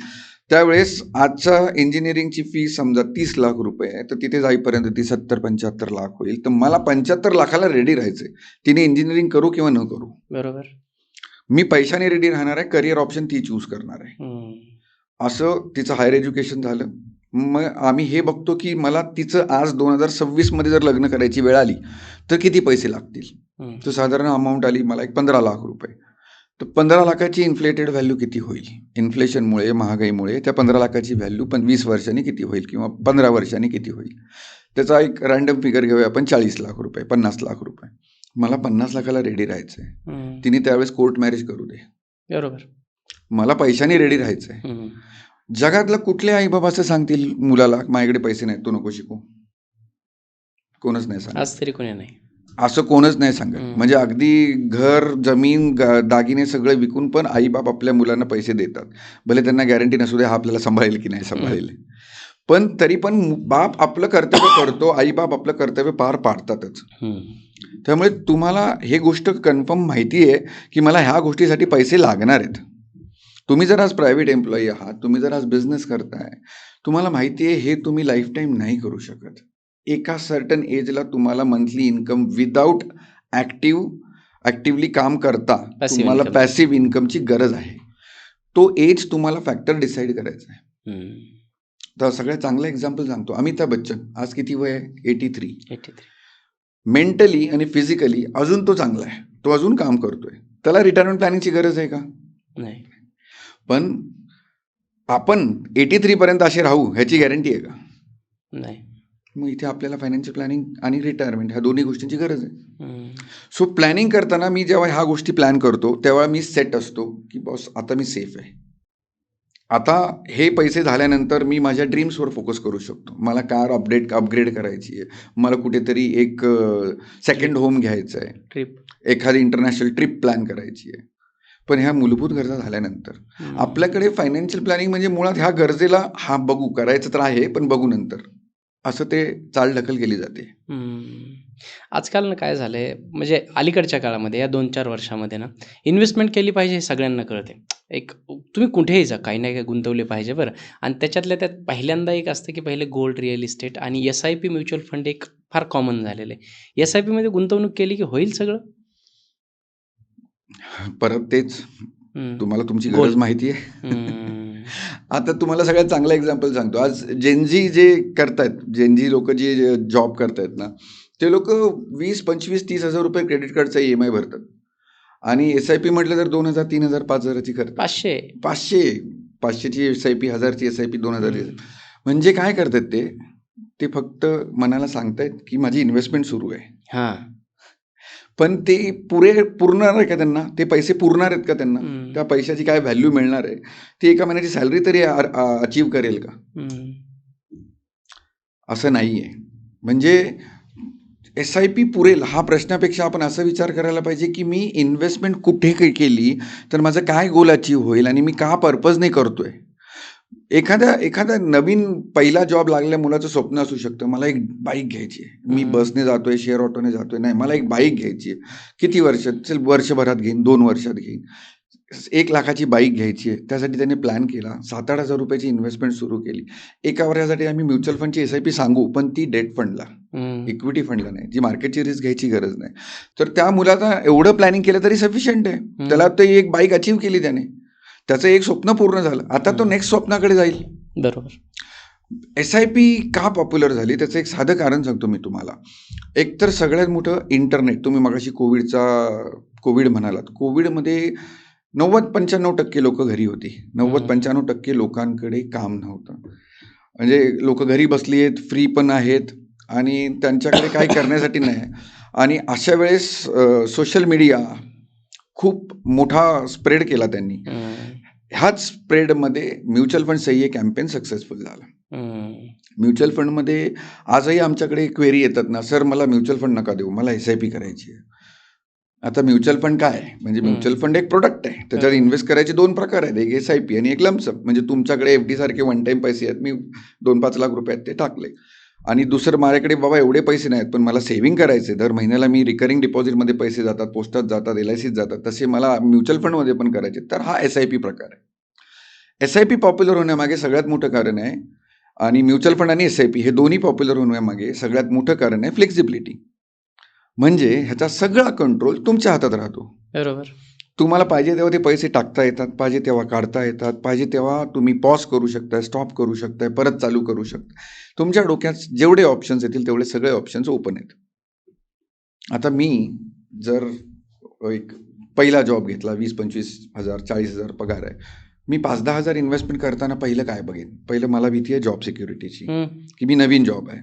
त्यावेळेस आजच्या इंजिनिअरिंगची फी समजा 30 लाख रुपये आहे, तर तिथे जाईपर्यंत ती 70-75 लाख होईल. तर मला 75 लाखाला रेडी राहायचंय. तिने इंजिनिअरिंग करू किंवा न करू. बरोबर. मी पैशाने रेडी राहणार आहे, करिअर ऑप्शन ती चूज करणार आहे. असं तिचं हायर एज्युकेशन झालं. मग आम्ही हे बघतो की मला तिचं आज 2026 मध्ये जर लग्न करायची वेळ आली तर किती पैसे लागतील. तर साधारण अमाऊंट आली मला एक 15 लाख रुपये. तर 15 लाखाची इन्फ्लेटेड व्हॅल्यू किती होईल? इन्फ्लेशनमुळे, महागाईमुळे त्या 15 लाखाची व्हॅल्यू 20 वर्षांनी किती होईल किंवा 15 वर्षांनी किती होईल? त्याचा एक रँडम फिगर घेऊया आपण, 40 लाख रुपये, 50 लाख रुपये. मला 50 लाखाला रेडी राहायचंय. तिने त्यावेळेस कोर्ट मॅरेज करू दे. बरोबर. मला पैशाने रेडी राहायचंय. जगातलं कुठले आई बाबा असं सांगतील मुलाला माझ्याकडे पैसे नाहीत, तू नको शिकू? कोणच नाही सांगत. आज तरी कोणी नाही. असं कोणच नाही सांगत. म्हणजे अगदी घर, जमीन, दागिने सगळे विकून पण आई बाप आपल्या मुलांना पैसे देतात. भले त्यांना गॅरंटी नसू दे हा आपल्याला सांभाळेल की नाही सांभाळेल, पण तरी पण बाप आपलं कर्तव्य करतो, आई बाप आपलं कर्तव्य पार पाडतातच. त्यामुळे तुम्हाला हे गोष्ट कन्फर्म माहिती आहे की मला ह्या गोष्टीसाठी पैसे लागणार आहेत. तुम्ही जर आज प्रायव्हेट एम्प्लॉई आहात, तुम्ही जर आज बिझनेस करताय, तुम्हाला माहिती आहे हे तुम्ही लाईफ टाईम नाही करू शकत. एका सर्टन एजला तुम्हाला मंथली इन्कम विदाऊट ॲक्टिव्हली काम करता तुम्हाला पॅसिव्ह इन्कमची गरज आहे. तो एज तुम्हाला फॅक्टर डिसाईड करायचा आहे. तर सगळ्यात चांगलं एक्झाम्पल सांगतो, अमिताभ बच्चन आज किती वय आहे? 83. मेंटली आणि फिजिकली अजून तो चांगला आहे, तो अजून काम करतोय. त्याला रिटायरमेंट प्लॅनिंगची गरज आहे का? नाही. पण आपण 83 पर्यंत असे राहू ह्याची गॅरंटी आहे का? नाही. मग इथे आपल्याला फायनान्शियल प्लॅनिंग आणि रिटायरमेंट ह्या दोन्ही गोष्टींची गरज आहे. सो प्लॅनिंग करताना मी जेव्हा ह्या गोष्टी प्लॅन करतो तेव्हा मी सेट असतो की बॉस आता मी सेफ आहे. आता हे पैसे झाल्यानंतर मी माझ्या ड्रीम्सवर फोकस करू शकतो. मला कार अपग्रेड करायची आहे, मला कुठेतरी एक सेकंड होम घ्यायचं आहे, ट्रिप, एखादी इंटरनॅशनल ट्रिप प्लॅन करायची आहे. पण ह्या मूलभूत गरजा झाल्यानंतर आपल्याकडे फायनान्शियल प्लॅनिंग म्हणजे मुळात ह्या गरजेला हा बघू करायचं तर आहे पण बघू नंतर, असं ते चालढकल केली जाते. आजकाल काय झालंय, म्हणजे अलीकडच्या काळामध्ये या 2-4 वर्षामध्ये ना इन्व्हेस्टमेंट केली पाहिजे हे सगळ्यांना कळते. एक तुम्ही कुठेही जा काही ना काही गुंतवले पाहिजे बरं. आणि त्याच्यातल्या त्यात पहिल्यांदा एक असतं की पहिले गोल्ड, रिअल इस्टेट आणि SIP म्युच्युअल फंड एक फार कॉमन झालेलं आहे. SIP मध्ये गुंतवणूक केली की होईल सगळं? परत तेच, तुम्हाला तुमची गरज माहिती आहे. आता तुम्हाला सगळ्यात चांगला एक्झाम्पल सांगतो. आज जेनझी जे करतायत, जेनझी लोक जे जॉब करतायत ना, ते लोक 20, 25, 30 हजार रुपये क्रेडिट कार्डचा EMI भरतात आणि SIP म्हटलं तर 2,000, 3,000, 5,000ची करतात. 500ची SIP, 1,000ची SIP, 2,000ची. म्हणजे काय करतात ते फक्त मनाला सांगतायत की माझी इन्व्हेस्टमेंट सुरू आहे. पण ते पुरणार आहे का त्यांना? ते पैसे पुरणार आहेत का त्यांना? त्या पैशाची काय व्हॅल्यू मिळणार आहे? ती एका महिन्याची सॅलरी तरी अचीव करेल का? असं नाहीये. म्हणजे SIP पुरेल हा प्रश्नापेक्षा आपण असा विचार करायला पाहिजे की मी इन्व्हेस्टमेंट कुठे केली तर माझं काय गोल अचीव्ह होईल आणि मी का पर्पजने करतोय. एखादा नवीन पहिला जॉब लागलेल्या मुलाचं स्वप्न असू शकतं, मला एक बाईक घ्यायची आहे. मी बसने जातोय, शेअर ऑटोने जातोय, नाही मला एक बाईक घ्यायची आहे. किती वर्ष? चल वर्षभरात घेईन, 2 वर्षात घेईन. 1,00,000ची बाईक घ्यायची आहे. त्यासाठी त्याने प्लॅन केला. 7,000-8,000 रुपयाची इन्व्हेस्टमेंट सुरू केली. एका वर्षासाठी आम्ही म्युच्युअल फंडची SIP सांगू, पण ती डेट फंडला, इक्विटी फंडला नाही, जी मार्केटची रिस्क घ्यायची गरज नाही. तर त्या मुलाला एवढं प्लॅनिंग केलं तरी सफिशियंट आहे. त्याला ते एक बाईक अचीव्ह केली त्याने. त्याचं एक स्वप्न पूर्ण झालं. आता तो नेक्स्ट स्वप्नाकडे जाईल. बरोबर. SIP का पॉप्युलर झाली त्याचं एक साधं कारण सांगतो मी तुम्हाला. एक तर सगळ्यात मोठं इंटरनेट. तुम्ही मगाशी कोविड म्हणालात. कोविडमध्ये 90-95% लोकं घरी होती. 90-95% लोकांकडे काम नव्हतं. म्हणजे लोकं घरी बसली आहेत, फ्री पण आहेत आणि त्यांच्याकडे काही करण्यासाठी नाही. आणि अशा वेळेस सोशल मीडिया खूप मोठा स्प्रेड केला त्यांनी. ह्याच स्प्रेडमध्ये म्युच्युअल फंड सही हे कॅम्पेन सक्सेसफुल झालं. म्युच्युअल फंडमध्ये आजही आमच्याकडे क्वेरी येतात ना, सर मला म्युच्युअल फंड नका देऊ, मला SIP करायची आहे. आता म्युच्युअल फंड काय आहे? म्हणजे म्युच्युअल फंड एक प्रोडक्ट आहे. त्याच्यात इन्व्हेस्ट करायचे 2 प्रकार आहेत, एक SIP आणि एक लंपसम. म्हणजे तुमच्याकडे FD सारखे वन टाइम पैसे आहेत, मी 2-5 लाख रुपये आहेत ते टाकले. आणि दुसरं माझ्याकडे बाबा एवढे पैसे नाहीत, पण मला सेव्हिंग करायचे, दर महिन्याला मी रिकरिंग डिपॉझिटमध्ये पैसे जातात, पोस्टात जातात, LICत जातात, तसे मला म्युच्युअल फंडमध्ये पण करायचे. तर हा SIP प्रकार आहे. SIP पॉप्युलर होण्यामागे सगळ्यात मोठं कारण आहे, आणि म्युच्युअल फंड आणि SIP हे दोन्ही पॉप्युलर होण्यामागे सगळ्यात मोठं कारण आहे फ्लेक्झिबिलिटी. म्हणजे ह्याचा सगळा कंट्रोल तुमच्या हातात राहतो. बरोबर. तुम्हाला पाहिजे तेव्हा ते पैसे टाकता येतात, पाहिजे तेव्हा काढता येतात, पाहिजे तेव्हा तुम्ही पॉज करू शकताय, स्टॉप करू शकताय, परत चालू करू शकता. तुमच्या डोक्यात जेवढे ऑप्शन्स येतील तेवढे सगळे ऑप्शन्स ओपन आहेत. आता मी जर एक पहिला जॉब घेतला, 20-25,000 40,000 पगार आहे, मी 5-10,000 इन्व्हेस्टमेंट करताना पहिलं काय बघेन? पहिलं मला भीती आहे जॉब सिक्युरिटीची, की मी नवीन जॉब आहे,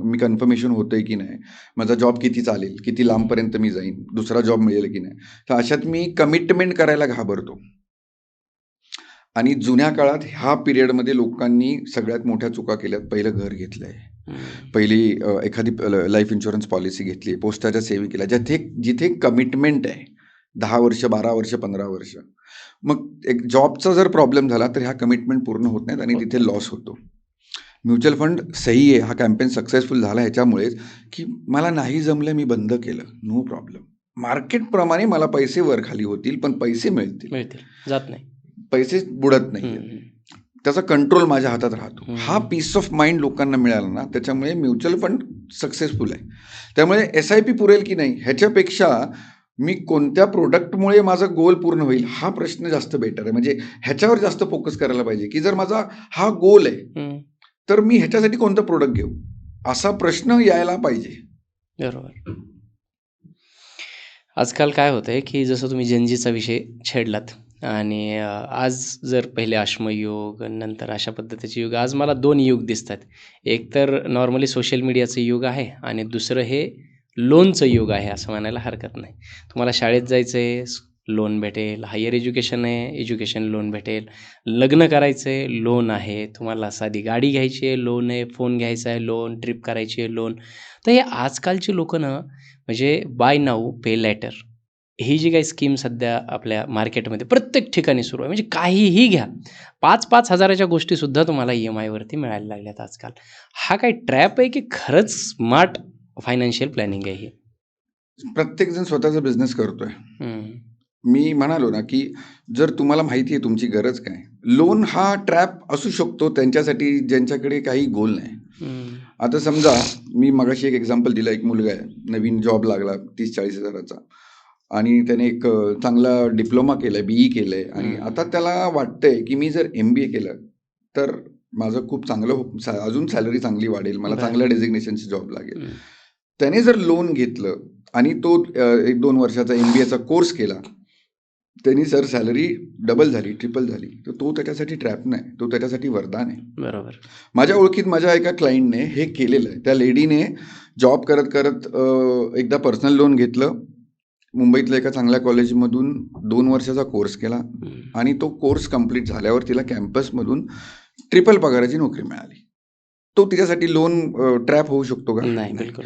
मी कन्फर्मेशन होतंय की नाही, माझा जॉब किती चालेल, किती लांबपर्यंत मी जाईन, दुसरा जॉब मिळेल की नाही. तर अशात मी कमिटमेंट करायला घाबरतो. आणि जुन्या काळात ह्या पिरियडमध्ये लोकांनी सगळ्यात मोठ्या चुका केल्यात. पहिलं घर घेतलंय, पहिली एखादी लाईफ इन्शुरन्स पॉलिसी घेतली, पोस्टाच्या सेव्ही केल्या, जिथे कमिटमेंट आहे 10 वर्ष, 12 वर्ष, 15 वर्ष. मग एक जॉबचा जर प्रॉब्लेम झाला तर ह्या कमिटमेंट पूर्ण होत नाहीत आणि तिथे लॉस होतो. म्युच्युअल फंड सही आहे, हा कॅम्पेन सक्सेसफुल झाला ह्याच्यामुळेच की मला नाही जमलं, मी बंद केलं, नो प्रॉब्लेम. मार्केटप्रमाणे मला पैसे वर खाली होतील, पण पैसे मिळतील, जात नाही, पैसे बुडत नाही. त्याचा कंट्रोल माझ्या हातात राहतो. हा पीस ऑफ माइंड लोकांना मिळाला ना, त्याच्यामुळे म्युच्युअल फंड सक्सेसफुल आहे. त्यामुळे SIP पुरेल की नाही ह्याच्यापेक्षा मी कोणत्या प्रोडक्टमुळे माझा गोल पूर्ण होईल हा प्रश्न जास्त बेटर आहे. म्हणजे ह्याच्यावर जास्त फोकस करायला पाहिजे की जर माझा हा गोल आहे तर मी ह्याच्यासाठी कोणतं प्रोडक्ट घेऊ, असा प्रश्न यायला पाहिजे. बरोबर. आजकाल काय होतंय की जसं तुम्ही जनजीचा विषय छेडलात आणि आज जर पहिले अश्मयुग नंतर अशा पद्धतीचे युग, आज मला 2 युग दिसतात. एक तर नॉर्मली सोशल मीडियाचं युग आहे आणि दुसरं हे लोनचं युग आहे असं म्हणायला हरकत नाही. तुम्हाला शाळेत जायचं आहे, लोन भेटेल, हायर एज्युकेशन आहे, एज्युकेशन लोन भेटेल, लग्न करायचं आहे, लोन आहे, तुम्हाला साधी गाडी घ्यायची आहे, लोन आहे, फोन घ्यायचा आहे, लोन, ट्रिप करायची आहे, लोन. तर हे आजकालची लोकं ना, म्हणजे बाय नाऊ पे लेटर ही जी काही स्कीम सध्या आपल्या मार्केटमध्ये प्रत्येक ठिकाणी सुरू आहे. म्हणजे काहीही घ्या, 5-5 हजाराच्या गोष्टीसुद्धा तुम्हाला EMI वरती मिळायला लागल्यात आजकाल. हा काय ट्रॅप आहे की खरंच स्मार्ट फायनान्शियल प्लॅनिंग आहे ही? प्रत्येकजण स्वतःचा बिझनेस करतोय. मी म्हणालो ना की जर तुम्हाला माहिती आहे तुमची गरज काय, लोन हा ट्रॅप असू शकतो त्यांच्यासाठी ज्यांच्याकडे काही गोल नाही. आता समजा मी मगाशी एक एक्झाम्पल दिलं, एक मुलगा आहे, नवीन जॉब लागला 30-40 हजाराचा आणि त्याने एक चांगला डिप्लोमा केलाय, BE केलंय आणि आता त्याला वाटतंय की मी जर MBA केलं तर माझं खूप चांगलं अजून सॅलरी चांगली वाढेल, मला चांगल्या डेझिग्नेशनची जॉब लागेल. त्याने जर लोन घेतलं आणि तो 1-2 वर्षाचा MBAचा कोर्स केला, त्यांनी सर सॅलरी डबल झाली, ट्रिपल झाली, तर तो त्याच्यासाठी ट्रॅप नाही, तो त्याच्यासाठी वरदान आहे. बरोबर. माझ्या ओळखीत माझ्या एका क्लायंटने हे केलेलं आहे. त्या लेडीने जॉब करत करत एकदा पर्सनल लोन घेतलं, मुंबईतल्या एका चांगल्या कॉलेजमधून 2 वर्षाचा कोर्स केला आणि तो कोर्स कंप्लीट झाल्यावर तिला कॅम्पसमधून ट्रिपल पगाराची नोकरी मिळाली. तो तिच्यासाठी लोन ट्रॅप होऊ शकतो का? नाही, बिलकुल.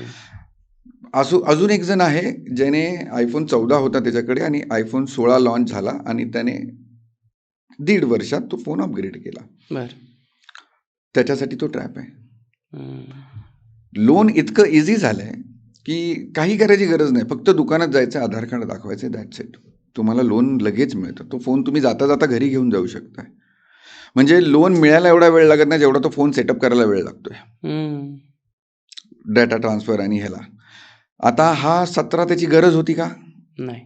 अजून एक जण आहे ज्याने iPhone 14 होता त्याच्याकडे आणि iPhone 16 लॉन्च झाला आणि त्याने 1.5 वर्षात तो फोन अपग्रेड केला. बर. त्याच्यासाठी तो ट्रॅप आहे. हम्म. लोन इतकं इझी झालंय की काही करायची गरज नाही. फक्त दुकानात जायचं, आधार कार्ड दाखवायचं, दॅट्स इट. तुम्हाला लोन लगेच मिळतं. तो फोन तुम्ही जाता जाता घरी घेऊन जाऊ शकताय. म्हणजे लोन मिळायला एवढा वेळ लागत नाही जेवढा तो फोन सेटअप करायला वेळ लागतोय. हम्म. डाटा ट्रान्सफर आणि ह्याला. आता हा 17 त्याची गरज होती का? नाही.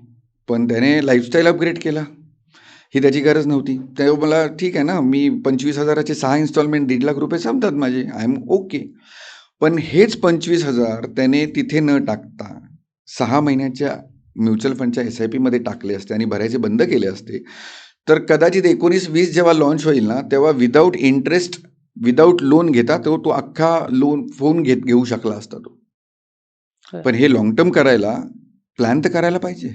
पण त्याने लाईफस्टाईल अपग्रेड केला. ही त्याची गरज नव्हती. तेव्हा मला ठीक आहे ना, मी 25,000चे 6 इन्स्टॉलमेंट 1.5 लाख रुपये संपतात माझे. I am okay. पण हेच 25,000 त्याने तिथे न टाकता 6 महिन्याच्या म्युच्युअल फंडच्या SIP मध्ये टाकले असते आणि भरायचे बंद केले असते, तर कदाचित 19-20 जेव्हा लॉन्च होईल ना, तेव्हा विदाऊट इंटरेस्ट, विदाऊट लोन घेता तो अख्खा लोन फोन घेऊ शकला असता तो. पण हे लॉंग टर्म करायला प्लॅन तर करायला पाहिजे.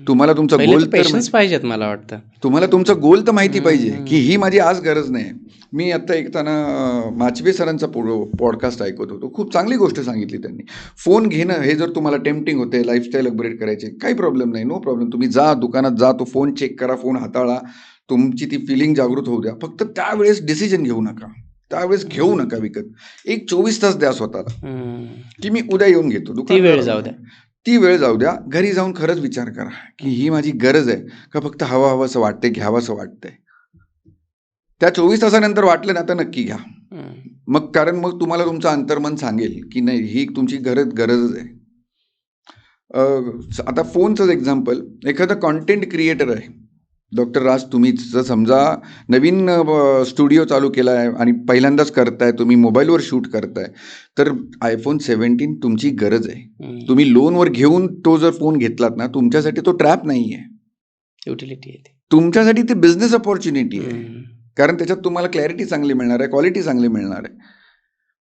तुम्हाला तुमचा गोल पेशन्स पाहिजेत मला वाटतं. तुम्हाला तुमचा गोल तर माहिती पाहिजे की ही माझी आज गरज नाही. मी आता ऐकताना माचवे सरांचा पॉडकास्ट ऐकत होतो. खूप चांगली गोष्ट सांगितली त्यांनी. फोन घेणं हे जर तुम्हाला टेम्पटिंग होते, लाईफस्टाईल अपग्रेड करायचे, काही प्रॉब्लेम नाही, नो प्रॉब्लेम. तुम्ही जा दुकानात जा, तो फोन चेक करा, फोन हाताळा, तुमची ती फिलिंग जागृत होऊ द्या. फक्त त्यावेळेस डिसिजन घेऊ नका, त्यावेळेस घेऊ नका विकत. एक 24 तास द्या स्वतःला की मी उद्या येऊन घेतो. ती वेळ जाऊ द्या. ती वेळ जाऊ द्या. घरी जाऊन खरंच विचार करा की ही माझी गरज आहे का फक्त हवंसं वाटतंय, घ्यावंसं वाटतंय. त्या 24 तासानंतर वाटलं ना तर नक्की घ्या. मग कारण मग तुम्हाला तुमचं अंतर्मन सांगेल की नाही ही तुमची गरजच आहे. आता फोनचंच एक्झाम्पल, एखादा कॉन्टेंट क्रिएटर आहे, डॉक्टर राज तुम्हीच, जर समजा नवीन स्टुडिओ चालू केला आहे आणि पहिल्यांदाच करताय, तुम्ही मोबाईलवर शूट करताय, तर iPhone 17 तुमची गरज आहे. तुम्ही लोनवर घेऊन तो जर फोन घेतलात ना, तुमच्यासाठी तो ट्रॅप नाही आहे, युटिलिटी आहे, तुमच्यासाठी ते बिझनेस अपॉर्च्युनिटी आहे. कारण त्याच्यात तुम्हाला क्लॅरिटी चांगली मिळणार आहे, क्वालिटी चांगली मिळणार आहे.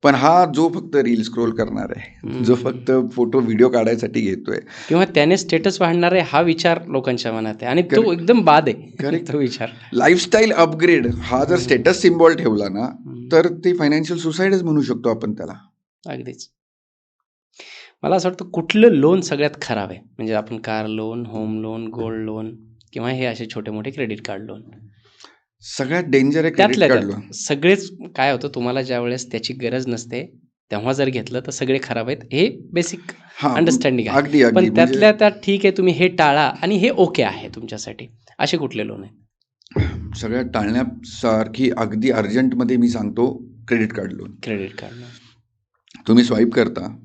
पण हा जो फक्त रील स्क्रोल करणार आहे, जो फक्त फोटो व्हिडिओ काढायसाठी घेतोय किंवा त्याने स्टेटस वाढणार आहे हा विचार लोकांच्या मनात आहे आणि तो एकदम बाद आहे. करेक्ट. तो विचार लाईफस्टाईल अपग्रेड हा जर स्टेटस सिम्बॉल ठेवला ना, तर ते फायनान्शियल सुसाईडच म्हणू शकतो आपण त्याला. अगदीच. मला असं वाटतं कुठलं लोन सगळ्यात खराब आहे, म्हणजे आपण car loan, home loan, gold loan किंवा हे असे छोटे मोठे क्रेडिट कार्ड लोन. सगळ्यात डेंजर आहे क्रेडिट कार्ड लोन. सगळेच काय होतं, तुम्हाला ज्या वेळेस त्याची गरज नसते तेव्हा जर घेतलं तर सगळे खराब आहेत, हे बेसिक अंडरस्टँडिंग आहे. अगदी पण त्यातल्या त्यात ठीक आहे, तुम्ही हे टाळा आणि हे ओके आहे तुमच्यासाठी. असे कुठले लोन आहेत सगळ्यात टाळण्यासारखी? अगदी अर्जंटमध्ये मी सांगतो, credit card loan. Credit card तुम्ही स्वाईप करता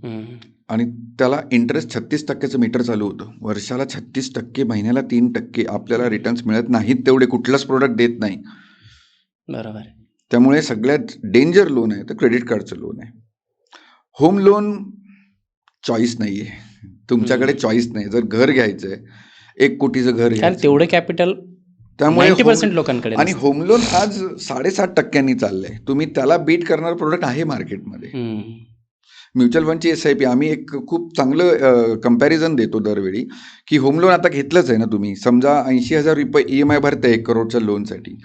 आणि त्याला इंटरेस्ट 36% मीटर चालू होतं. वर्षाला 36%, महिन्याला 3%. आपल्याला रिटर्न्स मिळत नाहीत तेवढे, कुठलाच प्रोडक्ट देत नाही. बरोबर. त्यामुळे सगळ्यात डेंजर लोन आहे तर क्रेडिट कार्डचं लोन आहे. होम लोन चॉईस नाही आहे, तुमच्याकडे चॉईस नाही. जर घर घ्यायचंय, 1 कोटीचं घर घ्यायचं, तेवढं कॅपिटल त्यामुळे 90% लोकांकडे. आणि होम लोन आज 7.5% चाललंय. तुम्ही त्याला बीट करणारं प्रोडक्ट आहे मार्केटमध्ये. म्युच्युअल फंडची SIP आम्ही एक खूप चांगलं कंपॅरिझन देतो दरवेळी की होम लोन आता घेतलंच आहे ना तुम्ही, समजा 80,000 रुपये EMI भरताय 1 करोडच्या लोनसाठी.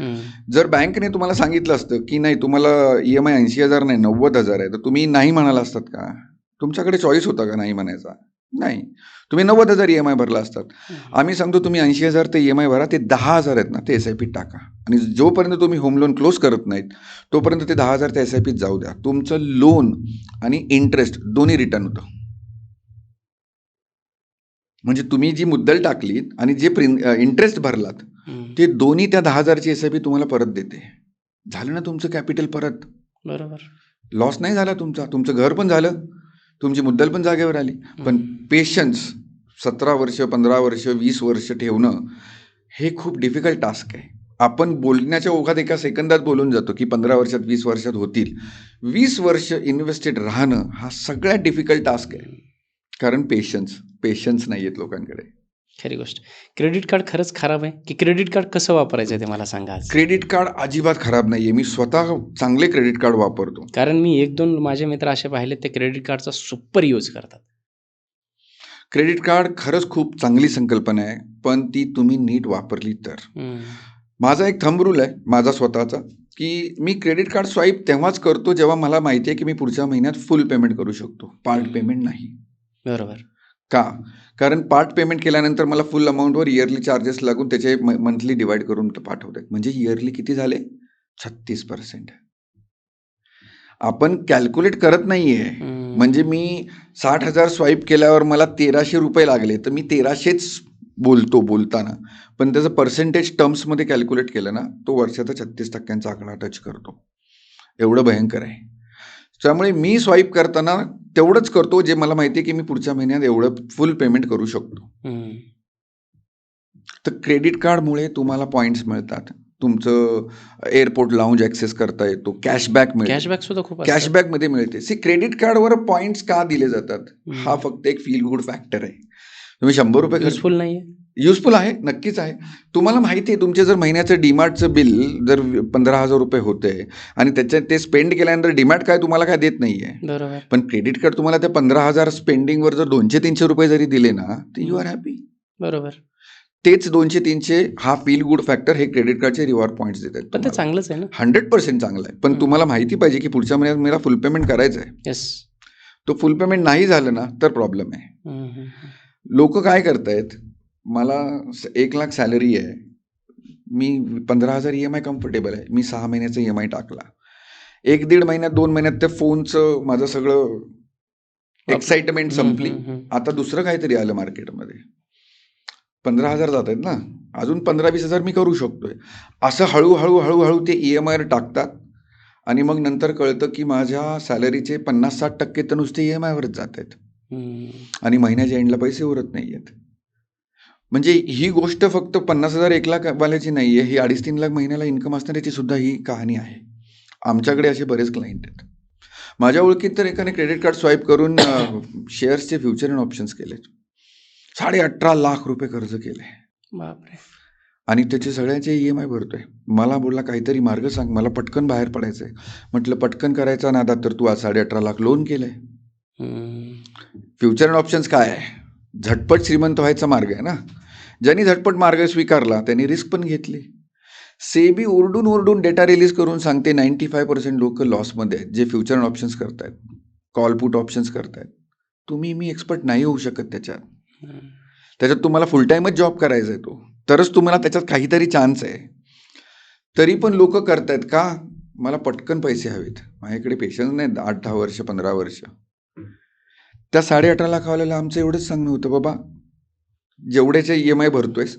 जर बँकने तुम्हाला सांगितलं असतं की नाही तुम्हाला EMI 80,000 नाही 90,000 आहे, तर तुम्ही नाही म्हणाला असतात का? तुमच्याकडे चॉईस होता का नाही म्हणायचा? नाही. तुम्ही 90,000 EMI भरला असतात. आम्ही सांगतो तुम्ही 80,000 ते EMI भरा, ते 10,000 आहेत ना ते SIP टाका आणि जोपर्यंत तुम्ही होम लोन क्लोज करत नाहीत तोपर्यंत ते 10,000 त्या SIP जाऊ द्या. तुमचं लोन आणि इंटरेस्ट दोन्ही रिटर्न होतं. म्हणजे तुम्ही जी मुद्दल टाकली आणि जे इंटरेस्ट भरलात ते दोन्ही त्या 10,000ची SIP तुम्हाला परत देते. झालं ना तुमचं कॅपिटल परत. बरोबर. लॉस नाही झाला तुमचा, तुमचं घर पण झालं, तुमची मुद्दल पण जागेवर आली. पण पेशन्स 17 वर्ष, 15 वर्ष, 20 वर्ष ठेवणं हे खूप डिफिकल्ट टास्क आहे. आपण बोलण्याच्या ओघात एका सेकंदात बोलून जातो की 15 वर्षात 20 वर्षात होतील. 20 वर्ष इन्व्हेस्टेड राहणं हा सगळ्यात डिफिकल्ट टास्क आहे. कारण पेशन्स नाही आहेत लोकांकडे. खरी गोष्ट. क्रेडिट कार्ड खरंच खराब आहे की क्रेडिट कार्ड कसं वापरायचं ते मला सांगा. क्रेडिट कार्ड अजिबात खराब नाहीये. मी स्वतः चांगले क्रेडिट कार्ड वापरतो. कारण मी 1-2 माझे मित्र असे पाहिले ते क्रेडिट कार्डचा सुपर यूज करतात. क्रेडिट कार्ड खरंच खूप चांगली संकल्पना आहे, पण ती तुम्ही नीट वापरली तर. माझा एक थंब रूल आहे माझा स्वतःचा की मी क्रेडिट कार्ड स्वाईप तेव्हाच करतो जेव्हा मला माहिती आहे की मी पुढच्या महिन्यात फुल पेमेंट करू शकतो, पार्ट पेमेंट नाही. बरोबर. का? कारण पार्ट पेमेंट केल्यानंतर मला फुल अमाऊंटवर इयरली चार्जेस लागून त्याचे मंथली डिवाइड करून पाठवतात. म्हणजे इयरली किती झाले? 36%. आपण कॅल्क्युलेट करत नाहीये. म्हणजे मी 60,000 स्वाईप केल्यावर मला 1,300 रुपये लागले, तर मी 1,300च बोलतो बोलताना, पण त्याचं पर्सेंटेज टर्म्समध्ये कॅल्क्युलेट केलं ना, तो वर्षाचा 36% आकडा टच करतो. एवढं भयंकर आहे. त्यामुळे मी स्वाईप करताना तेवढंच करतो जे मला माहिती आहे की मी पुढच्या महिन्यात एवढं फुल पेमेंट करू शकतो. तर क्रेडिट कार्डमुळे तुम्हाला पॉईंट्स मिळतात, तुमचं एअरपोर्ट लाऊंज ॲक्सेस करता येतो, कॅशबॅक मिळते. कॅशबॅक सुद्धा खूप कॅशबॅकमध्ये मिळते. क्रेडिट कार्डवर पॉईंट्स का दिले जातात? हा फक्त एक फील गुड फॅक्टर आहे. तुम्ही 100 रुपये युजफुल नाहीये. युजफुल आहे, नक्कीच आहे. तुम्हाला माहिती आहे तुमचे जर महिन्याचं डीमार्टचं बिल जर 15,000 रुपये होते आणि त्याच्यात ते स्पेंड केल्यानंतर डीमार्ट काय तुम्हाला काय देत नाहीये. बरोबर. पण क्रेडिट कार्ड तुम्हाला त्या 15,000 स्पेंडिंगवर जर 200-300 रुपये जरी दिले ना, तर यू आर हॅपी. बरोबर. तेच 200-300 हा फील गुड फॅक्टर हे क्रेडिट कार्डचे रिवॉर्ड पॉईंट्स देतात. पण ते चांगलंच आहे ना. 100% चांगलं आहे. पण तुम्हाला माहिती पाहिजे की पुढच्या महिन्यात मला फुल पेमेंट करायचं आहे. येस. तो फुल पेमेंट नाही झालं ना तर प्रॉब्लेम आहे. लोक काय करतायत, मला 1,00,000 सॅलरी आहे, मी 15,000 EMI कम्फर्टेबल आहे, मी 6 महिन्याचा EMI टाकला, 1-1.5 महिन्यात 2 महिन्यात त्या फोनचं माझं सगळं एक्साइटमेंट संपली. आता दुसरं काहीतरी आलं मार्केटमध्ये, 15,000 जात आहेत ना, अजून 15-20,000 मी करू शकतोय. असं हळूहळू ते EMIवर टाकतात आणि मग नंतर कळतं की माझ्या सॅलरीचे 50-60% तर नुसते EMIवरच जात आहेत आणि महिन्याच्या एंडला पैसे उरत नाही आहेत. म्हणजे ही गोष्ट फक्त 50,000 1,00,000 वाल्याची नाही आहे, ही 2.5-3 लाख महिन्याला इन्कम असणाऱ्याची सुद्धा ही कहाणी आहे. आमच्याकडे असे बरेच क्लायंट आहेत. माझ्या ओळखीत तर एकाने क्रेडिट कार्ड स्वाईप करून शेअर्सचे फ्युचर अँड ऑप्शन्स केलेत. 18.5 लाख रुपये कर्ज केले. बापरे. आणि त्याचे सगळ्यांचे EMI भरतोय. मला बोलला काहीतरी मार्ग सांग, मला पटकन बाहेर पडायचंय. म्हटलं पटकन करायचा नादात तर तू आज 18.5 लाख लोन केलंय. फ्युचर अँड ऑप्शन्स काय आहे? झटपट श्रीमंत व्हायचा मार्ग आहे ना. ज्यांनी झटपट मार्ग स्वीकारला त्यांनी रिस्क पण घेतली. सेबी ओरडून डेटा रिलीज करून सांगते 95% लोक लॉसमध्ये आहेत जे फ्युचर अँड ऑप्शन्स करतायत, कॉल पुट ऑप्शन्स करतायत. तुम्ही मी एक्सपर्ट नाही होऊ शकत त्याच्यात तुम्हाला फुल टाईमच जॉब करायचा आहे, तो तरच तुम्हाला त्याच्यात काहीतरी चान्स आहे. तरी पण लोक करतायत का? मला पटकन पैसे हवेत, माझ्याकडे पेशन्स नाहीत 8-10 वर्ष 15 वर्ष. त्या 18.5 लाखावाल्याला आमचं एवढंच सांगणं होतं, बाबा जेवढ्याचे EMI भरतोयस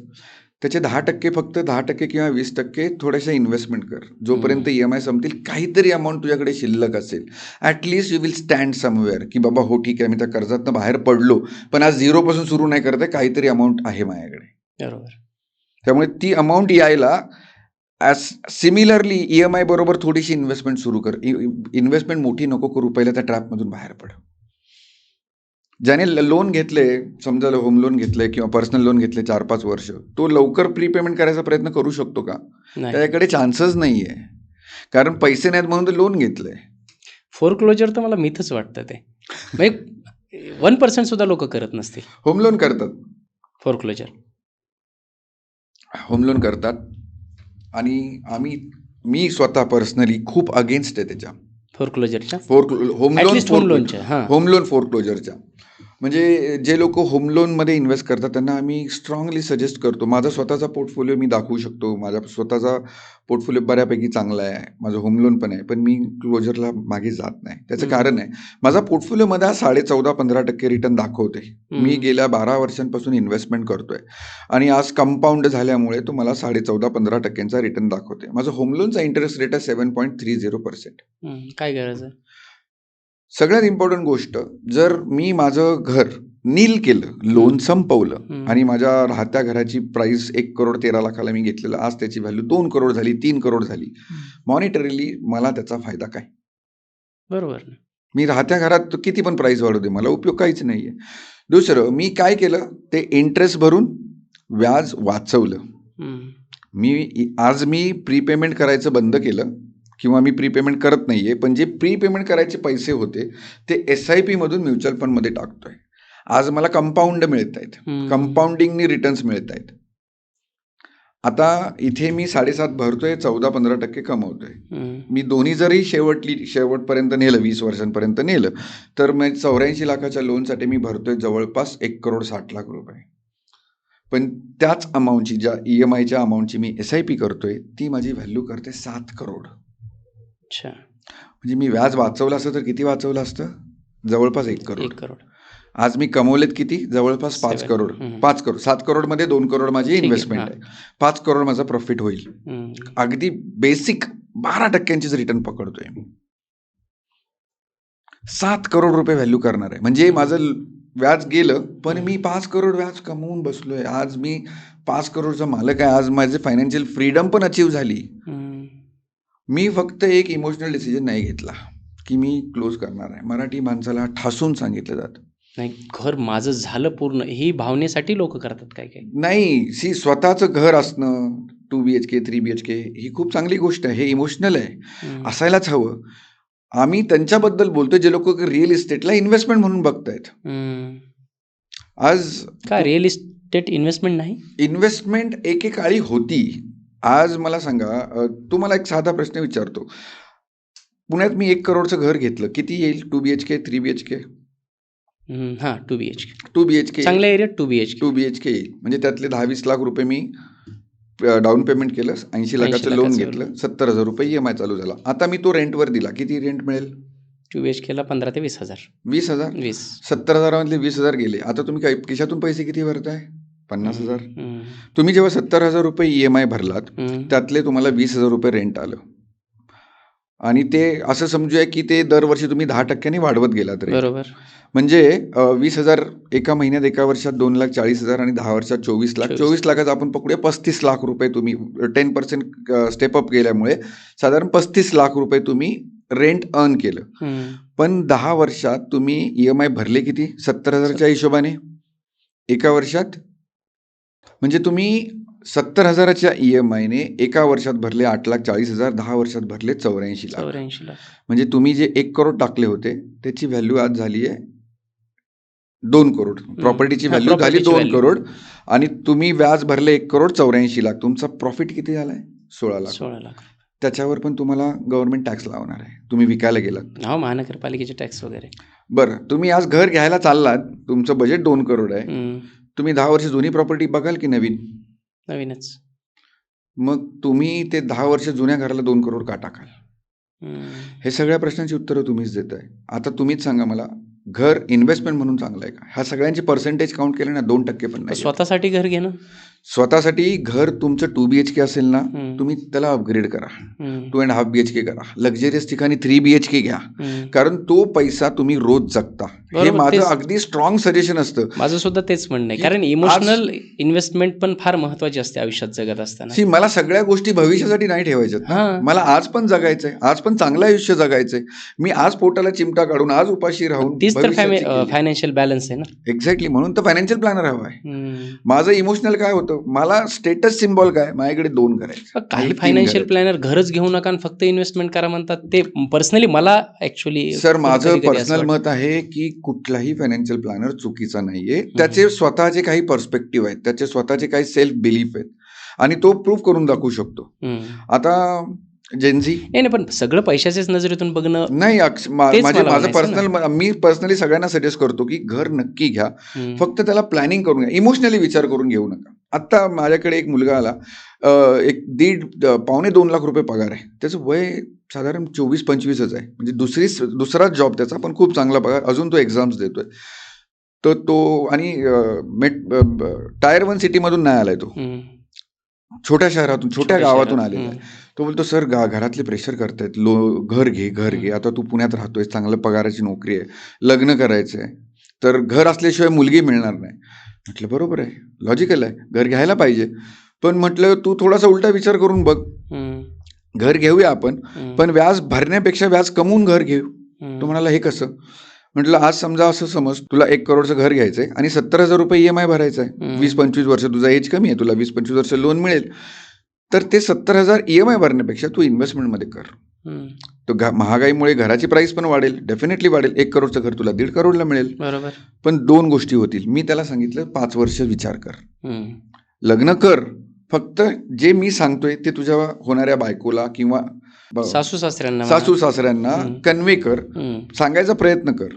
त्याचे 10% फक्त 10% किंवा 20% थोड्याशा इन्व्हेस्टमेंट कर. जोपर्यंत EMI संपतील काहीतरी अमाऊंट तुझ्याकडे शिल्लक असेल, at least you will stand somewhere की बाबा हो ठीक आहे मी त्या कर्जातनं बाहेर पडलो पण आज 0 सुरू नाही करत आहे, काहीतरी अमाऊंट आहे माझ्याकडे. बरोबर. त्यामुळे ती अमाऊंट यायला सिमिलरली EMI बरोबर थोडीशी इन्व्हेस्टमेंट सुरू कर. इन्व्हेस्टमेंट मोठी नको करू, पहिल्या त्या ट्रॅपमधून बाहेर पड. ज्याने लोन घेतले, समजा होम लोन घेतले किंवा पर्सनल लोन घेतले 4-5 वर्ष, तो लवकर प्रीपेमेंट करायचा प्रयत्न करू शकतो का? त्याच्याकडे चान्सच नाही आहे, कारण पैसे नाहीत म्हणून लोन घेतलंय. फोरक्लोजर तर मला मिथच वाटतं. ते 1% सुद्धा लोक करत नसतील. होम लोन करतात, फोरक्लोजर होम लोन करतात आणि मी स्वतः पर्सनली खूप अगेन्स्ट आहे त्याच्या फोरक्लोजरच्या, होम लोन फोरक्लोजरच्या. म्हणजे जे लोक होम लोनमध्ये इन्व्हेस्ट करतात त्यांना आम्ही स्ट्रॉंगली सजेस्ट करतो. माझा स्वतःचा पोर्टफोलिओ मी दाखवू शकतो, माझा स्वतःचा पोर्टफोलिओ बऱ्यापैकी चांगला आहे, माझं होम लोन पण आहे, पण मी क्लोजरला मागे जात नाही. त्याचं कारण आहे, माझा पोर्टफोलिओमध्ये 14-15% रिटर्न दाखवते. मी गेल्या 12 वर्षांपासून इन्व्हेस्टमेंट करतोय आणि आज कंपाऊंड झाल्यामुळे तो मला 14-15% रिटर्न दाखवते. माझं होम लोनचा इंटरेस्ट रेट आहे 7.30%. काय गरज आहे? सगळ्यात इम्पॉर्टंट गोष्ट, जर मी माझं घर नील केलं, लोन संपवलं आणि माझ्या राहत्या घराची प्राइस 1,13,00,000 मी घेतलेलं, आज त्याची व्हॅल्यू 2 करोड झाली, 3 करोड झाली, मॉनिटरीली मला त्याचा फायदा काय? बरोबर. मी राहत्या घरात किती पण प्राइस वाढू दे, मला उपयोग काहीच नाहीये. दुसरं, मी काय केलं, ते इंटरेस्ट भरून व्याज वाचवलं. आज मी प्रीपेमेंट करायचं बंद केलं किंवा मी प्रीपेमेंट करत नाहीये, पण जे प्रीपेमेंट करायचे पैसे होते ते SIP मधून म्युच्युअल फंडमध्ये टाकतोय. आज मला कंपाऊंड मिळत आहेत, कंपाऊंडिंगनी रिटर्न्स मिळत आहेत. आता इथे मी 7.5 भरतोय, 14-15% कमवतोय. हम्म. मी दोन्ही जरी शेवटपर्यंत नेलं, 20 वर्षांपर्यंत नेलं, तर मग 84 लाखाच्या लोनसाठी मी भरतोय जवळपास 1,60,00,000 रुपये. पण त्याच अमाऊंटची, ज्या EMIच्या अमाऊंटची मी SIP करतोय, ती माझी व्हॅल्यू करते 7 करोड. अच्छा. म्हणजे मी व्याज वाचवलं असतं तर किती वाचवलं असतं? जवळपास 1 करोड. 1 करोड. आज मी कमवलेत किती? जवळपास 5 7. करोड. हम्म. 5 करोड. 7 करोडमध्ये 2 करोड माझी ठीक आहे, इन्व्हेस्टमेंट आहे. 5 करोड माझा प्रॉफिट होईल. हम्म. अगदी बेसिक 12%चीच रिटर्न पकडतोय मी. 7 करोड रुपये व्हॅल्यू करणार आहे. म्हणजे माझं व्याज गेलं, पण मी 5 करोड व्याज कमवून बसलोय. आज मी 5 करोडचा मालक आहे. आज माझे फायनान्शियल फ्रीडम पण अचीव झाली. हम्म. मी फक्त एक इमोशनल डिसिजन नाही घेतला की मी क्लोज करणार आहे. मराठी माणसाला ठासून सांगितलं जातं. नाही, घर माझं झालं पूर्ण, ही भावनेसाठी लोक करतात काय काय. नाही, स्वतःचं घर असणं, 2 BHK 3 BHK ही खूप चांगली गोष्ट आहे. हे इमोशनल आहे, हम्म. असायलाच हवं. आम्ही त्यांच्याबद्दल बोलतोय जे लोक रिअल इस्टेटला इन्व्हेस्टमेंट म्हणून बघतायत. हम्म. आज का रिअल इस्टेट इन्व्हेस्टमेंट नाही? इन्व्हेस्टमेंट एकेकाळी होती. आज मला सांगा, तुम्हाला एक साधा प्रश्न विचारतो. पुण्यात मी 1 करोडचं घर घेतलं, किती येईल? 2 BHK 3 BHK? हां, 2 BHK. 2 BHK चांगल्या एरियात 2 BHK. 2 BHK येईल. म्हणजे त्यातले 10-20 लाख रुपये मी डाऊन पेमेंट केलं, 80 लाखाचं लोन घेतलं, 70,000 रुपये EMI चालू झाला. आता मी तो रेंटवर दिला. किती रेंट मिळेल? 2 BHKला 15 ते 20,000. 20,000. 20. 70,000 20,000 गेले. आता तुम्ही काय खिशातून पैसे किती भरताय? 50,000. हम्म. तुम्ही जेव्हा 70,000 रुपये EMI भरलात, हम्म. त्यातले तुम्हाला 20,000 रुपये रेंट आलं. आणि ते असं समजूया की ते दरवर्षी तुम्ही 10% वाढवत गेलात रेंट. बरोबर. म्हणजे 20,000 एका महिन्यात, एका वर्षात 2,40,000 आणि 10 वर्षात 24 लाख. 24 लाखाचा आपण पकडूया 35 लाख रुपये तुम्ही 10% स्टेपअप केल्यामुळे साधारण 35 लाख रुपये तुम्ही रेंट अर्न केलं. हम्म. पण 10 वर्षात तुम्ही EMI भरले किती? 70,000च्या हिशोबाने एका वर्षात. म्हणजे तुम्ही 70,000च्या EMIने एका वर्षात भरले 8,40,000, 10 वर्षात भरले 84 लाख. 84 लाख. म्हणजे तुम्ही जे 1 करोड टाकले होते त्याची व्हॅल्यू आज झाली आहे 2 करोड. प्रॉपर्टीची हा, व्हॅल्यू झाली प्रॉपर्टीची 2 व्हॅल्यू. करोड आणि तुम्ही व्याज भरले 1 करोड 84 लाख. तुमचा प्रॉफिट किती झालाय? 16 लाख. 16 लाख. त्याच्यावर पण तुम्हाला गव्हर्नमेंट टॅक्स लावणार आहे. तुम्ही विकायला गेलात. हो, महानगरपालिकेचे टॅक्स वगैरे. बरं, तुम्ही आज घर घ्यायला चाललात, तुमचं बजेट 2 करोड आहे. हम्म. तुम्ही 10 वर्ष जुनी प्रॉपर्टी बघाल की नवीन? नवीनच. मग तुम्ही ते 10 वर्ष जुन्या घराला 2 करोड का टाकाल? हम्म. हे सगळ्या प्रश्नांची उत्तरं तुम्हीच देताय. आता तुम्हीच सांगा मला, घर इन्व्हेस्टमेंट म्हणून चांगलं आहे का? ह्या सगळ्यांची पर्सेंटेज काउंट केलं ना, 2% पण नाही. स्वतःसाठी घर घेणं. स्वतःसाठी घर तुमचं 2 BHK असेल ना, हम्म. तुम्ही त्याला अपग्रेड करा. हम्म. 2.5 BHK करा. लक्झरियस ठिकाणी 3 BHK घ्या. हम्म. कारण तो पैसा तुम्ही रोज जगता. हे बरोबर, माझं तेच. अगदी स्ट्रॉंग सजेशन असतं. माझं सुद्धा तेच म्हणणं आहे. की कारण इमोशनल इन्व्हेस्टमेंट पण फार महत्वाची असते आयुष्यात जगत असताना. सी, मला सगळ्या गोष्टी भविष्यासाठी नाही ठेवायच्यात ना. हां. मला आज पण जगायचंय, आज पण चांगलं आयुष्य जगायचंय. मी आज पोटाला चिमटा काढून, आज उपाशी राहून तीच तर भविष्याची केली. फायनान्शियल बॅलन्स आहे ना. एक्झॅक्टली, म्हणून तर फायनान्शियल प्लॅनर हवा आहे. हम्म. माझं इमोशनल काय होतं, मला स्टेटस सिम्बॉल काय, माझ्याकडे 2 घर आहेत. पण काही माझ्याकडे 3 फायनान्शियल घर प्लॅनर घरच घेऊ नका आणि फक्त इन्व्हेस्टमेंट करा म्हणतात. ते पर्सनली मला ऍक्च्युली आहेत. सर, माझं पर्सनल मत आहे की कुठलाही फायनान्शियल प्लॅनर चुकीचा नाहीये. त्याचे स्वतःचे काही पर्स्पेक्टिव्ह आहेत, त्याचे स्वतःचे काही सेल्फ बिलीफ आहेत आणि तो प्रूव्ह करून दाखवू शकतो. आता जेनझी नाही, पण सगळं पैशाच्याच नजरेतून बघणं. नाही, तेच माझं मला म्हणायचं पर्सनल, मी पर्सनली सगळ्यांना सजेस्ट करतो की घर नक्की घ्या, फक्त त्याला प्लॅनिंग करून घ्या, इमोशनली विचार करून घेऊ नका. आत्ता माझ्याकडे एक मुलगा आला, एक 1.5-2 लाख रुपये पगार आहे. त्याचं वय साधारण 24-25च आहे. म्हणजे दुसराच जॉब त्याचा, पण खूप चांगला पगार. अजून तो एक्झाम्स देतोय. तर तो आणि टायर 1 सिटीमधून नाही आलाय तो, छोट्या शहरातून, छोट्या गावातून आलेला आहे. तो बोलतो, सर घरातले प्रेशर करतायत, घर घे. आता तू पुण्यात राहतोय, चांगल्या पगाराची नोकरी आहे, लग्न करायचं आहे, तर घर असल्याशिवाय मुलगी मिळणार नाही. म्हटलं बरोबर आहे, लॉजिकल आहे, घर घ्यायला पाहिजे. पण म्हटलं तू थोडासा उलटा विचार करून बघ, घर घेऊया आपण, पण व्याज भरण्यापेक्षा व्याज कमवून घर घेऊ. तो म्हणाला, हे कसं? म्हटलं, आज समजा असं समज तुला 1 करोडचं घर घ्यायचंय आणि 70,000 रुपये EMI भरायचा आहे. 20-25 वर्ष तुझा एज कमी आहे, तुला 20-25 वर्ष लोन मिळेल. तर ते 70,000 EMI भरण्यापेक्षा तू इन्व्हेस्टमेंटमध्ये कर. तो महागाईमुळे घराची प्राइस पण वाढेल, डेफिनेटली वाढेल. 1 करोडचं घर तुला 1.5 करोडला मिळेल. बरोबर. पण 2 गोष्टी होतील. मी त्याला सांगितलं, 5 वर्ष विचार कर, लग्न कर, फक्त जे मी सांगतोय ते तुझ्या होणाऱ्या बायकोला किंवा सासू सासऱ्यांना सासू सासऱ्यांना कन्वे कर, सांगायचा प्रयत्न कर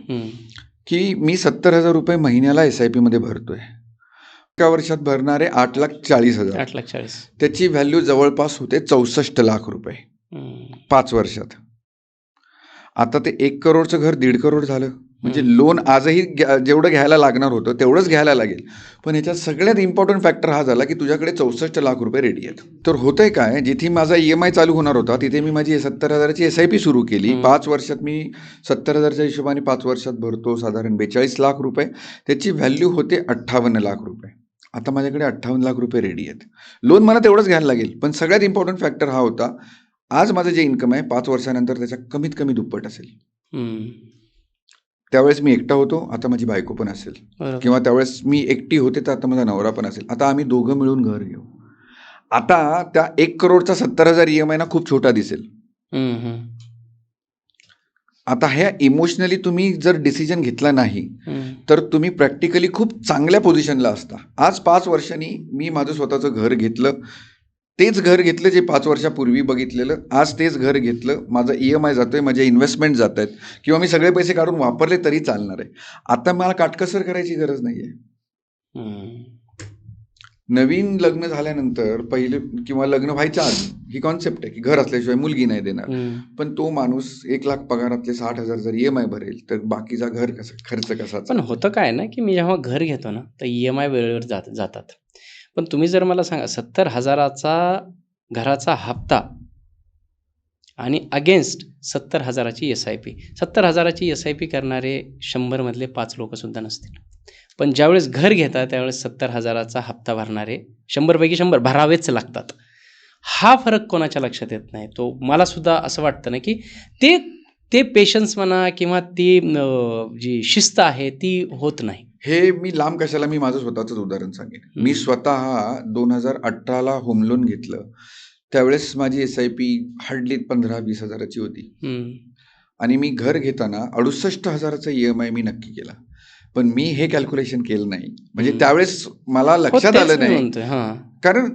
की मी 70,000 रुपये महिन्याला SIP मध्ये भरतोय. एका वर्षात भरणारे 8,40,000. 8,40,000. त्याची व्हॅल्यू जवळपास होते 64 लाख रुपये 5 वर्षात. आता ते 1 करोडचं घर 1.5 करोड झालं. म्हणजे लोन आजही जेवढं घ्यायला लागणार होतं तेवढंच घ्यायला लागेल. पण ह्याच्यात सगळ्यात इम्पॉर्टंट फॅक्टर हा झाला की तुझ्याकडे 64 लाख रुपये रेडी आहेत. तर होतंय काय, जिथे माझा EMI चालू होणार होता तिथे मी माझी 70,000ची SIP सुरू केली. 5 वर्षात मी 70,000च्या हिशोबाने 5 वर्षात भरतो साधारण 42 लाख रुपये. त्याची व्हॅल्यू होते 58 लाख रुपये. आता माझ्याकडे 58 लाख रुपये रेडी आहेत. लोन मला तेवढंच घ्यायला लागेल. पण सगळ्यात इम्पॉर्टंट फॅक्टर हा होता, आज माझं जे इन्कम आहे 5 वर्षानंतर त्याच्या कमीत कमी दुप्पट असेल. त्यावेळेस मी एकटा होतो, आता माझी बायको पण असेल. किंवा त्यावेळेस मी एकटी होते तर आता माझा नवरा पण असेल. आता आम्ही दोघं मिळून घर घेऊ. आता त्या 1 करोडचा 70,000 EMI ना खूप छोटा दिसेल. आता ह्या इमोशनली तुम्ही जर डिसिजन घेतला नाही तर तुम्ही प्रॅक्टिकली खूप चांगल्या पोझिशनला असता. आज 5 वर्षांनी मी माझं स्वतःचं घर घेतलं. तेच घर घेतलं जे 5 वर्षापूर्वी बघितलेलं, आज तेच घर घेतलं. माझं EMI जातोय, माझे इन्व्हेस्टमेंट जात आहेत किंवा मी सगळे पैसे काढून वापरले तरी चालणार आहे. आता मला काटकसर करायची गरज नाहीये. नवीन लग्न झाल्यानंतर पहिले किंवा लग्न व्हायच्या आधी ही कॉन्सेप्ट आहे की घर असल्याशिवाय मुलगी नाही देणार. पण तो माणूस 1 लाख पगारातले 60,000 जर EMI भरेल तर बाकीचा घर खर्च कसा. पण होतं काय ना की मी जेव्हा घर घेतो ना तर EMI वेळेवर जातात. पण तुम्ही जर मला सांगा 70,000चा घराचा हप्ता आणि अगेन्स्ट 70,000ची SIP. 70,000ची SIP करणारे 100 मधले 5 लोक सुद्धा नसतील. पण ज्यावेळेस घर घेतात त्यावेळेस 70,000चा हप्ता भरणारे 100 पैकी 100 भरावेच लागतात. हा फरक कोणाच्या लक्षात येत नाही. तो मला सुद्धा असं वाटतं ना की ते पेशन्स म्हणा किंवा ती जी शिस्त आहे ती होत नाही. हे मी लांब कशाला, मी माझं स्वतःच उदाहरण सांगेन. मी स्वतः 2018ला होम लोन घेतलं. त्यावेळेस माझी SIP हार्डली 15-20 हजाराची होती. आणि मी घर घेताना 68,000चा EMI मी नक्की केला. पण मी हे कॅल्क्युलेशन केलं नाही. म्हणजे त्यावेळेस मला लक्षात आलं नाही, कारण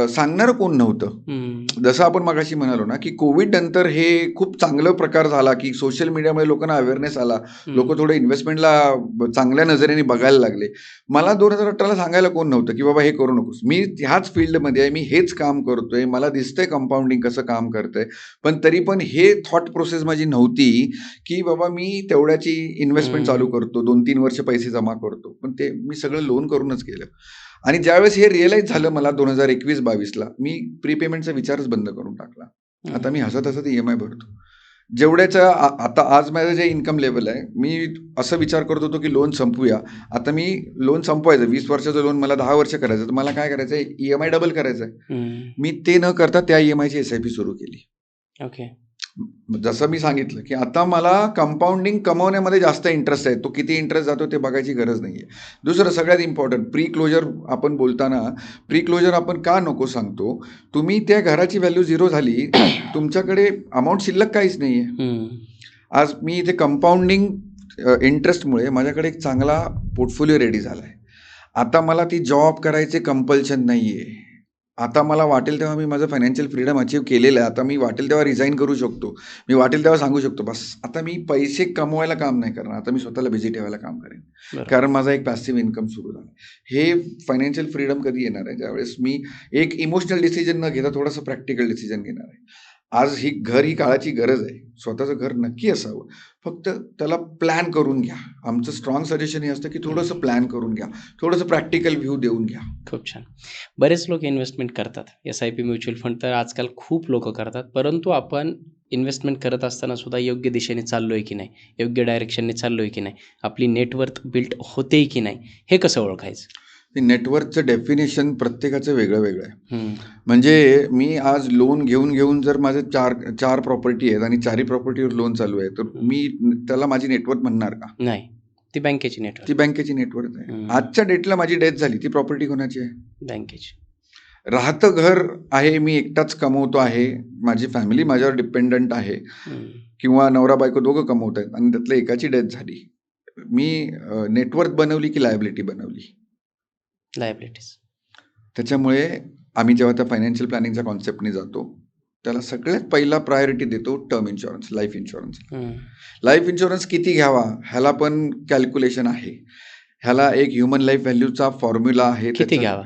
सांगणारं कोण नव्हतं. जसं आपण मगाशी म्हणालो ना की कोविड नंतर हे खूप चांगलं प्रकार झाला की सोशल मीडियामुळे लोकांना अवेअरनेस आला. लोक थोडं इन्व्हेस्टमेंटला चांगल्या नजरेने बघायला लागले. मला 2018ला सांगायला कोण नव्हतं की बाबा हे करू नकोस. मी ह्याच फील्डमध्ये आहे, मी हेच काम करतोय, मला दिसतंय कंपाऊंडिंग कसं काम करतंय. पण तरी पण हे थॉट प्रोसेस माझी नव्हती की बाबा मी तेवढ्याची इन्व्हेस्टमेंट चालू करतो, 2-3 वर्ष पैसे जमा करतो. पण ते मी सगळं लोन करूनच केलं. आणि ज्यावेळेस हे रिअलाईज झालं मला 2021-22ला, मी प्रीपेमेंटचा विचारच बंद करून टाकला. आता मी हसत EMI भरतो. जेवढ्याचं आता आज माझं जे इन्कम लेवल आहे, मी असं विचार करत होतो की लोन संपवूया. आता मी लोन संपवायचं, 20 वर्षाचं लोन मला 10 वर्ष करायचं, तर मला काय करायचं आहे, EMI डबल करायचं आहे. मी ते न करता त्या EMIची SIP सुरू केली. ओके. जसं मी सांगितलं की आता मला कंपाऊंडिंग कमवण्यामध्ये जास्त इंटरेस्ट आहे. तो किती इंटरेस्ट जातो ते बघायची गरज नाही आहे. दुसरं सगळ्यात इम्पॉर्टंट, प्री क्लोजर आपण बोलताना प्री क्लोजर आपण का नको सांगतो, तुम्ही त्या घराची व्हॅल्यू 0 झाली, तुमच्याकडे अमाऊंट शिल्लक काहीच नाही आहे. आज मी इथे कंपाऊंडिंग इंटरेस्टमुळे माझ्याकडे एक चांगला पोर्टफोलिओ रेडी झाला आहे. आता मला ती जॉब करायचे कंपल्शन नाही आहे. आता मला वाटेल तेव्हा मी माझं फायनान्शियल फ्रीडम अचीव केलेलं आहे. आता मी वाटेल तेव्हा रिझाईन करू शकतो. मी वाटेल तेव्हा सांगू शकतो बस आता मी पैसे कमवायला काम नाही करणार, आता मी स्वतःला बिझी ठेवायला काम करेन. कारण माझा एक पॅसिव्ह इन्कम सुरू झाला. हे फायनान्शियल फ्रीडम कधी येणार आहे, ज्यावेळेस मी एक इमोशनल डिसिजन न घेता थोडंसं प्रॅक्टिकल डिसिजन घेणार आहे. आज ही काळाची गरज आहे. स्वतःचं घर नक्की असावं, फक्त त्याला प्लॅन करून घ्या. आमचं स्ट्रॉंग सजेशन हे असतं की थोडंसं प्लॅन करून घ्या, थोडंसं प्रॅक्टिकल व्ह्यू देऊन घ्या. खूप छान. बरेच लोक इन्व्हेस्टमेंट करतात. SIP म्युच्युअल फंड तर आजकाल खूप लोक करतात. परंतु आपण इन्व्हेस्टमेंट करत असताना सुद्धा योग्य दिशेने चाललोय की नाही, योग्य डायरेक्शनने चाललोय की नाही, आपली नेटवर्थ बिल्ड होते की नाही, हे कसं ओळखायचं? नेटवर्कचं डेफिनेशन प्रत्येकाचं वेगळं वेगळं आहे. म्हणजे मी आज लोन घेऊन जर माझे चार प्रॉपर्टी आहेत आणि 4ही प्रॉपर्टीवर लोन चालू आहे, तर मी त्याला माझी नेटवर्क म्हणणार का? नाही, ती बँकेची नेटवर्क. ती बँकेची नेटवर्क आहे. आजच्या डेटला माझी डेथ झाली, ती प्रॉपर्टी कोणाची आहे? बँकेची. राहतं घर आहे, मी एकटाच कमवतो आहे, माझी फॅमिली माझ्यावर डिपेंडंट आहे, किंवा नवरा बायको दोघं कमवत आहेत आणि त्यातल्या एकाची डेथ झाली, मी नेटवर्क बनवली की लायबिलिटी बनवली? लायबिलिटीज. त्याच्यामुळे आम्ही जेव्हा त्या फायनान्शियल प्लॅनिंगच्या कॉन्सेप्टने जातो त्याला सगळ्यात पहिला प्रायोरिटी देतो term insurance, life insurance. Life insurance किती घ्यावा ह्याला पण कॅल्क्युलेशन आहे. ह्याला एक ह्युमन लाईफ व्हॅल्यूचा फॉर्म्युला आहे. किती घ्यावा?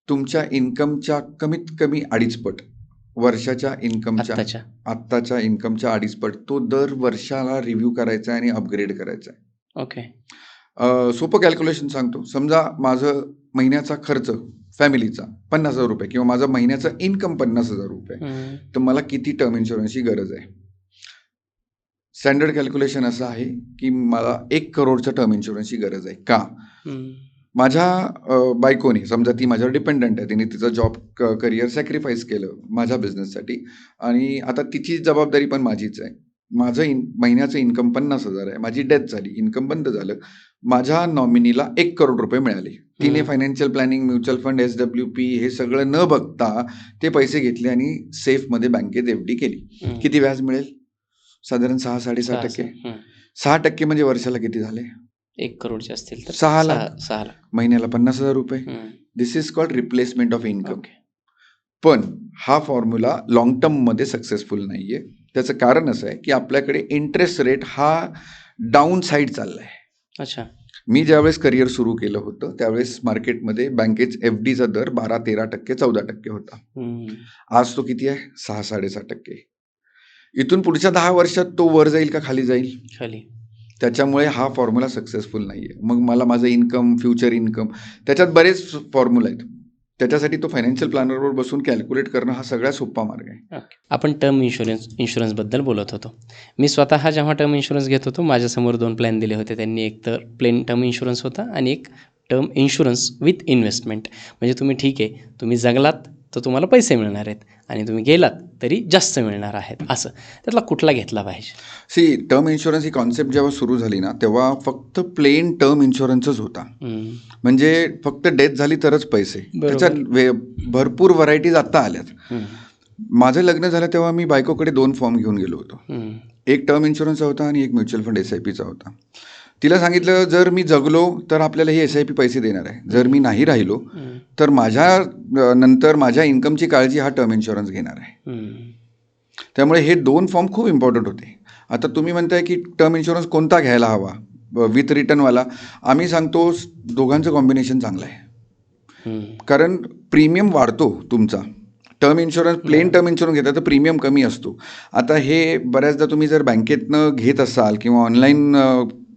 तुमच्या इन्कमच्या कमीत कमी 2.5 पट, वर्षाच्या इन्कमच्या, आत्ताच्या इन्कमच्या 2.5 पट तो दर वर्षाला रिव्ह्यू करायचा आहे आणि अपग्रेड करायचा आहे. ओके. सोपं कॅल्क्युलेशन सांगतो. समजा माझं महिन्याचा खर्च फॅमिलीचा 50,000 रुपये किंवा माझं महिन्याचं इन्कम 50,000 रुपये, तर मला किती टर्म इन्शुरन्सची गरज आहे? स्टँडर्ड कॅल्क्युलेशन असं आहे की मला 1 करोडच्या टर्म इन्शुरन्सची गरज आहे. का? माझ्या बायकोने, समजा ती माझ्यावर डिपेंडंट आहे, तिने तिचं जॉब करिअर सॅक्रिफाईस केलं माझ्या बिझनेससाठी आणि आता तिची जबाबदारी पण माझीच आहे. माझं महिन्याचं इन्कम 50,000 आहे, माझी डेथ झाली, इन्कम बंद झालं, माझ्या नॉमिनीला 1 करोड रुपये मिळाले. तिने financial planning, mutual fund, SWP हे सगळं न बघता ते पैसे घेतले आणि सेफमध्ये बँकेत FD केली. किती व्याज मिळेल? साधारण 6-6.5%. 6% म्हणजे वर्षाला किती झाले? 1 करोडचे असतील तर 6 लाख. 6 लाख. महिन्याला 50,000 रुपये. This is called replacement of income. पण हा फॉर्म्युला लॉंग टर्ममध्ये सक्सेसफुल नाहीये. त्याचं कारण असं आहे की आपल्याकडे इंटरेस्ट रेट हा डाऊन साईड चालला आहे. अच्छा. मी ज्यावेळेस करिअर सुरू केलं होतं त्यावेळेस मार्केटमध्ये बँकेच FDचा दर 12-13%, 14% होता. आज तो किती आहे? 6-6.5%. इथून पुढच्या 10 वर्षात तो वर जाईल का खाली जाईल? खाली. त्याच्यामुळे हा फॉर्म्युला सक्सेसफुल नाहीये. मग मला माझं इन्कम, फ्युचर इन्कम, त्याच्यात बरेच फॉर्म्युला आहेत. त्याच्यासाठी तो फायनान्शियल प्लॅनरवर बसून कॅल्क्युलेट करणं हा सगळ्यात सोपा मार्ग आहे. आपण टर्म इन्शुरन्सबद्दल बोलत होतो. मी स्वतः जेव्हा टर्म इन्शुरन्स घेत होतो माझ्यासमोर 2 प्लॅन दिले होते त्यांनी. एक तर प्लेन टर्म इन्शुरन्स होता आणि एक टर्म इन्शुरन्स विथ इन्व्हेस्टमेंट. म्हणजे तुम्ही ठीक आहे, तुम्ही जगलात तर तुम्हाला पैसे मिळणार आहेत आणि तुम्ही गेलात तरी जास्त मिळणार आहेत, असं. त्यातला कुठला घेतला पाहिजे? टर्म इन्शुरन्स ही कॉन्सेप्ट जेव्हा सुरू झाली ना तेव्हा फक्त प्लेन टर्म इन्शुरन्सच होता. म्हणजे फक्त डेथ झाली तरच पैसे. त्याच्यात भरपूर व्हरायटीज आत्ता आल्यात. माझं लग्न झालं तेव्हा मी बायकोकडे 2 फॉर्म घेऊन गेलो होतो. एक टर्म इन्शुरन्सचा होता आणि एक म्युच्युअल फंड SIPचा होता. तिला सांगितलं जर मी जगलो तर आपल्याला ही SIP पैसे देणार आहे, जर मी नाही राहिलो तर माझ्या नंतर माझ्या इन्कमची काळजी हा टर्म इन्शुरन्स घेणार आहे. त्यामुळे हे 2 फॉर्म खूप इम्पॉर्टंट होते. आता तुम्ही म्हणताय की टर्म इन्शुरन्स कोणता घ्यायला हवा, विथ रिटर्नवाला? आम्ही सांगतो दोघांचं कॉम्बिनेशन चांगलं आहे. कारण प्रीमियम वाढतो तुमचा. Term insurance, plain term insurance घेता तर प्रीमियम कमी असतो. आता हे बऱ्याचदा तुम्ही जर बँकेतनं घेत असाल किंवा ऑनलाईन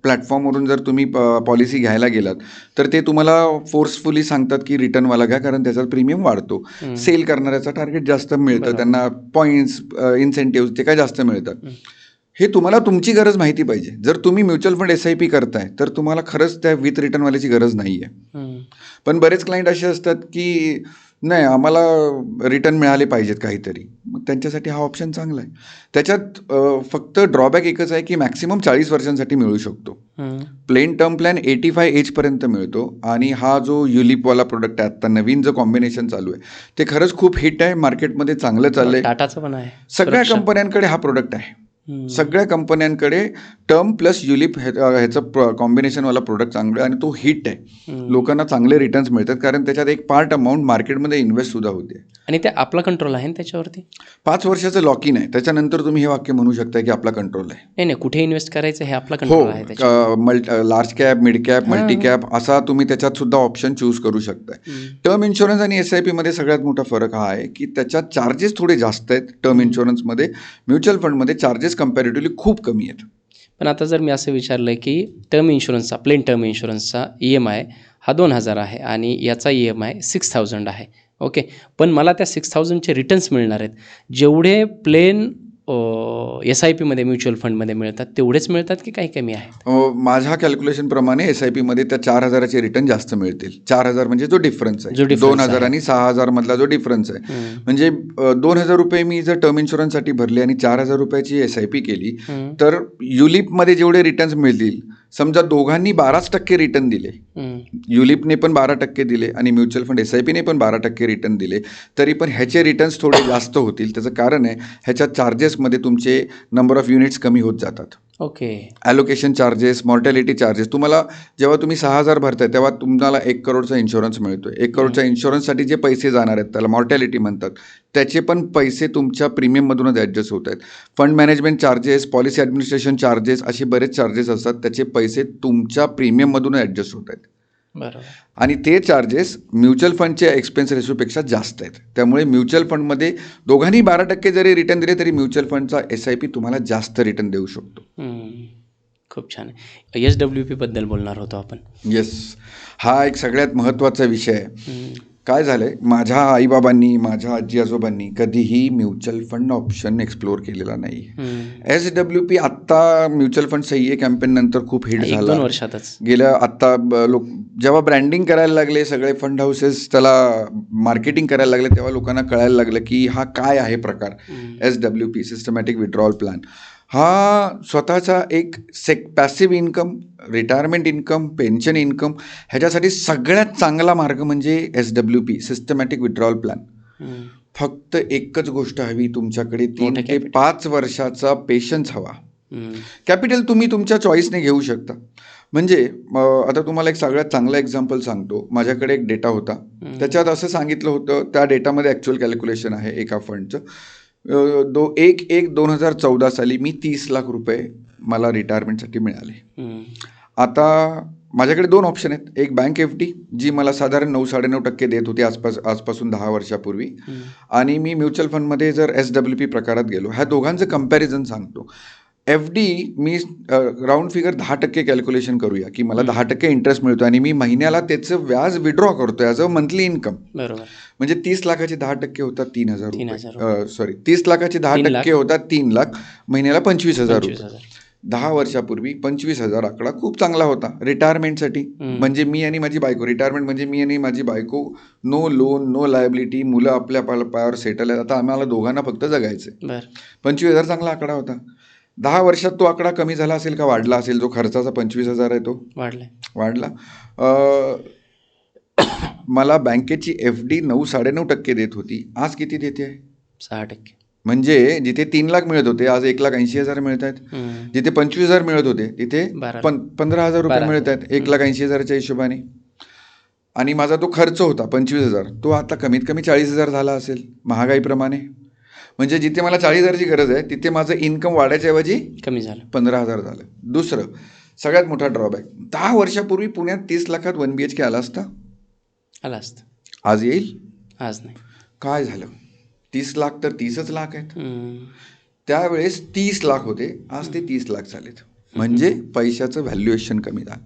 प्लॅटफॉर्मवरून जर तुम्ही पॉलिसी घ्यायला गेलात तर ते तुम्हाला फोर्सफुली सांगतात की रिटर्नवाला घ्या, कारण त्याचा प्रीमियम वाढतो. सेल करणाऱ्याचा टार्गेट जास्त मिळतं, त्यांना पॉईंट्स, इन्सेंटिव्ह ते काय जास्त मिळतात. हे तुम्हाला तुमची गरज माहिती पाहिजे. जर तुम्ही म्युच्युअल फंड SIP करताय तर तुम्हाला खरंच त्या विथ रिटर्नवाल्याची गरज नाही आहे. पण बरेच क्लायंट असे असतात की नाही आम्हाला रिटर्न मिळाले पाहिजेत काहीतरी, मग त्यांच्यासाठी हा ऑप्शन चांगला आहे. त्याच्यात फक्त ड्रॉबॅक एकच आहे की मॅक्सिमम 40 वर्षांसाठी मिळू शकतो. प्लेन टर्म प्लॅन 85 एजपर्यंत मिळतो आणि हा जो युलिपवाला प्रोडक्ट आहे, आता नवीन जो कॉम्बिनेशन चालू आहे ते खरंच खूप हिट आहे, मार्केटमध्ये चांगलं चाललंय. टाटाचं पण आहे. सगळ्या कंपन्यांकडे हा प्रोडक्ट आहे. सगळ्या कंपन्यांकडे टर्म प्लस युलिप ह्याचं कॉम्बिनेशनवाला प्रोडक्ट चांगलं आहे आणि तो हिट आहे. लोकांना चांगले रिटर्न्स मिळतात कारण त्याच्यात एक पार्ट अमाऊंट मार्केटमध्ये इन्व्हेस्ट सुद्धा होते आणि ते आपला कंट्रोल आहे त्याच्यावरती. 5 वर्षाचं लॉक इन आहे. त्याच्यानंतर तुम्ही हे वाक्य म्हणू शकता की आपला कंट्रोल आहे. नाही, कुठे इन्व्हेस्ट करायचं हे आपला कंट्रोल आहे. Large cap, mid cap, multi cap असा तुम्ही त्याच्यात सुद्धा ऑप्शन चूज करू शकताय. टर्म इन्शुरन्स आणि SIP मध्ये सगळ्यात मोठा फरक हा आहे की त्याच्यात चार्जेस थोडे जास्त आहेत टर्म इन्शुरन्समध्ये. म्युच्युअल फंडमध्ये चार्जेस कम्पॅरेटिव्हली खूप कमी आहेत. पण आता जर मी असं विचारलं की टर्म इन्शुरन्सचा, प्लेन टर्म इन्शुरन्सचा EMI हा 2,000 आहे आणि याचा EMI 6,000 आहे. ओके, पण मला त्या 6,000चे रिटर्न्स मिळणार आहेत जेवढे प्लेन SIP मध्ये, म्युच्युअल फंडमध्ये मिळतात तेवढेच मिळतात की काही कमी आहे? माझ्या कॅल्क्युलेशनप्रमाणे SIP मध्ये त्या 4,000चे रिटर्न जास्त मिळतील. 4,000 म्हणजे जो डिफरन्स आहे, 2,000 आणि 6,000 मधला जो डिफरन्स आहे. म्हणजे 2,000 रुपये मी जर टर्म इन्शुरन्ससाठी भरले आणि 4,000 रुपयाची SIP केली तर युलिपमध्ये जेवढे रिटर्न्स मिळतील, समजा दोघांनी 12% रिटर्न दिले, युलिपने पण 12% दिले आणि म्युच्युअल फंड SIPने पण 12% रिटर्न दिले, तरी पण ह्याचे रिटर्न्स थोडे जास्त होतील. त्याचं कारण आहे ह्याच्या चार्जेसमध्ये तुमचे नंबर ऑफ युनिट्स कमी होत जातात. Okay. Allocation charges, mortality charges. तुम्हाला जेव्हा तुम्ही 6,000 भरताय तेव्हा तुम्हाला 1 करोडचा इन्शुरन्स मिळतोय. 1 करोडच्या इन्शुरन्ससाठी जे पैसे जाणार आहेत त्याला मॉर्टॅलिटी म्हणतात. त्याचे पण पैसे तुमच्या प्रीमियममधूनच ॲडजस्ट होत आहेत. Fund management charges, policy administration charges असे बरेच चार्जेस असतात. त्याचे पैसे तुमच्या प्रीमियममधून ॲडजस्ट होत आहेत. बरोबर. आणि ते चार्जेस म्युच्युअल फंडच्या एक्सपेन्स रेशोपेक्षा जास्त आहेत. त्यामुळे म्युच्युअल फंडमध्ये दोघांनी 12% जरी रिटर्न दिले तरी म्युच्युअल फंडचा SIP तुम्हाला जास्त रिटर्न देऊ शकतो. खूप छान आहे. SWP बद्दल बोलणार होतो आपण. येस, हा एक सगळ्यात महत्त्वाचा विषय आहे. काय झालं आहे, माझ्या आईबाबांनी, माझ्या आजी आजोबांनी कधीही म्युच्युअल फंड ऑप्शन एक्सप्लोअर केलेला नाही. SWP आत्ता म्युच्युअल फंड सह्ये कॅम्पेन नंतर खूप हिट झाला. 1-2 वर्षातच गेल्या आत्ता लोक जेव्हा ब्रँडिंग करायला लागले, सगळे फंड हाऊसेस त्याला मार्केटिंग करायला लागले, तेव्हा लोकांना कळायला लागलं की हा काय आहे प्रकार. SWP सिस्टमॅटिक विड्रॉल प्लॅन हा स्वतःचा एक passive income, retirement income, pension income ह्याच्यासाठी सगळ्यात चांगला मार्ग म्हणजे SWP सिस्टमॅटिक विड्रॉल प्लॅन. फक्त एकच गोष्ट हवी तुमच्याकडे, 3 ते 5 वर्षाचा पेशन्स हवा. कॅपिटल तुम्ही तुमच्या चॉईसने घेऊ शकता. म्हणजे आता तुम्हाला एक सगळ्यात चांगला एक्झाम्पल सांगतो. माझ्याकडे एक डेटा होता, त्याच्यात असं सांगितलं होतं, त्या डेटामध्ये ॲक्च्युअल कॅल्क्युलेशन आहे एका फंडचं. 1/1/2014 साली मी 30 लाख रुपये मला रिटायरमेंटसाठी मिळाले. आता माझ्याकडे 2 ऑप्शन आहेत. एक बँक FD जी मला साधारण 9-9.5% देत होती आजपासून 10 वर्षापूर्वी, आणि मी म्युच्युअल फंडमध्ये जर SWP प्रकारात गेलो. ह्या दोघांचं कम्पॅरिझन सांगतो. FD मी राऊंड फिगर 10% कॅल्क्युलेशन करूया की मला 10% इंटरेस्ट मिळतो आणि मी महिन्याला त्याचं व्याज विड्रॉ करतो ॲज अ मंथली इन्कम. बरोबर. म्हणजे 30 लाखाचे 10% होतात 3,000 रुपये. सॉरी, 30 लाखाचे 10% होतात 3 लाख, महिन्याला 25,000 रुपये. 10 वर्षापूर्वी 25,000 आकडा खूप चांगला होता रिटायरमेंटसाठी. म्हणजे मी आणि माझी बायको, रिटायरमेंट म्हणजे मी आणि माझी बायको, नो लोन, नो लायबिलिटी, मुलं आपल्या पायावर सेटल आहेत. आता आम्हाला दोघांना फक्त जगायचे. 25,000 चांगला आकडा होता. 10 वर्षात तो आकडा कमी झाला असेल का वाढला असेल? जो खर्चाचा 25,000 आहे तो वाढला. मला बँकेची FD 9-9.5% देत होती, आज किती देते? 6%. म्हणजे जिथे 3 लाख मिळत होते आज 1,80,000 मिळत आहेत. जिथे 25,000 मिळत होते तिथे 15,000 रुपये मिळत आहेत 1,80,000च्या हिशोबाने. आणि माझा तो खर्च होता 25,000, तो आता कमीत कमी 40,000 झाला असेल महागाईप्रमाणे. म्हणजे जिथे मला 40,000ची गरज आहे तिथे माझं इन्कम वाढायच्या ऐवजी कमी झालं, 15,000 झालं. दुसरं सगळ्यात मोठा ड्रॉबॅक, 10 वर्षापूर्वी पुण्यात 30 लाखात 1 BHK आला असता. आज येईल? आज नाही. काय झालं? 30 लाख तर 30च लाख आहेत. त्यावेळेस 30 लाख होते, आज ते 30 लाख झालेत. म्हणजे पैशाचं व्हॅल्युएशन कमी झालं.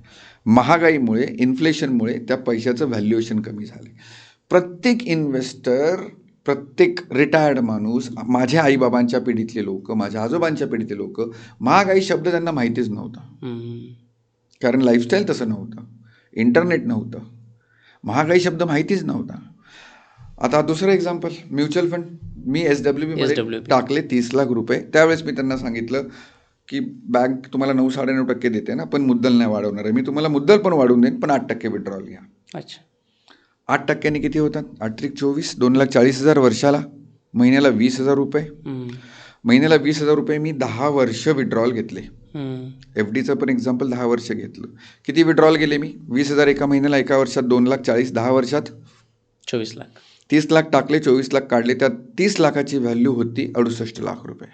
महागाईमुळे, इन्फ्लेशनमुळे त्या पैशाचं व्हॅल्युएशन कमी झाले. प्रत्येक इन्व्हेस्टर, प्रत्येक रिटायर्ड माणूस, माझ्या आईबाबांच्या पिढीतले लोक, माझ्या आजोबांच्या पिढीतले लोक, महागाई शब्द त्यांना माहितीच नव्हता. कारण लाईफस्टाईल तसं नव्हतं, इंटरनेट नव्हतं, महागाई शब्द माहितीच नव्हता. आता दुसरं एक्झाम्पल, म्युच्युअल फंड मी SWP मध्ये टाकले 30 लाख रुपये. त्यावेळेस मी त्यांना सांगितलं की बँक तुम्हाला 9-9.5% देते ना, पण मुद्दल नाही वाढवणार आहे. मी तुम्हाला मुद्दल पण वाढवून देईन, पण 8% विड्रॉल घ्या. 8%नी किती होतात? 8-24, 2,40,000 वर्षाला. महिन्याला 20,000 रुपये. महिन्याला 20,000 रुपये मी 10 वर्ष विड्रॉल घेतले. FDचं पण एक्झाम्पल 10 वर्ष घेतलं. किती विड्रॉल गेले मी? 20,000 एका महिन्याला, एका वर्षात 2,40,000, 10 वर्षात 24 लाख. 30 लाख टाकले, 24 लाख काढले. त्यात 30 लाखाची व्हॅल्यू होती 68 लाख रुपये.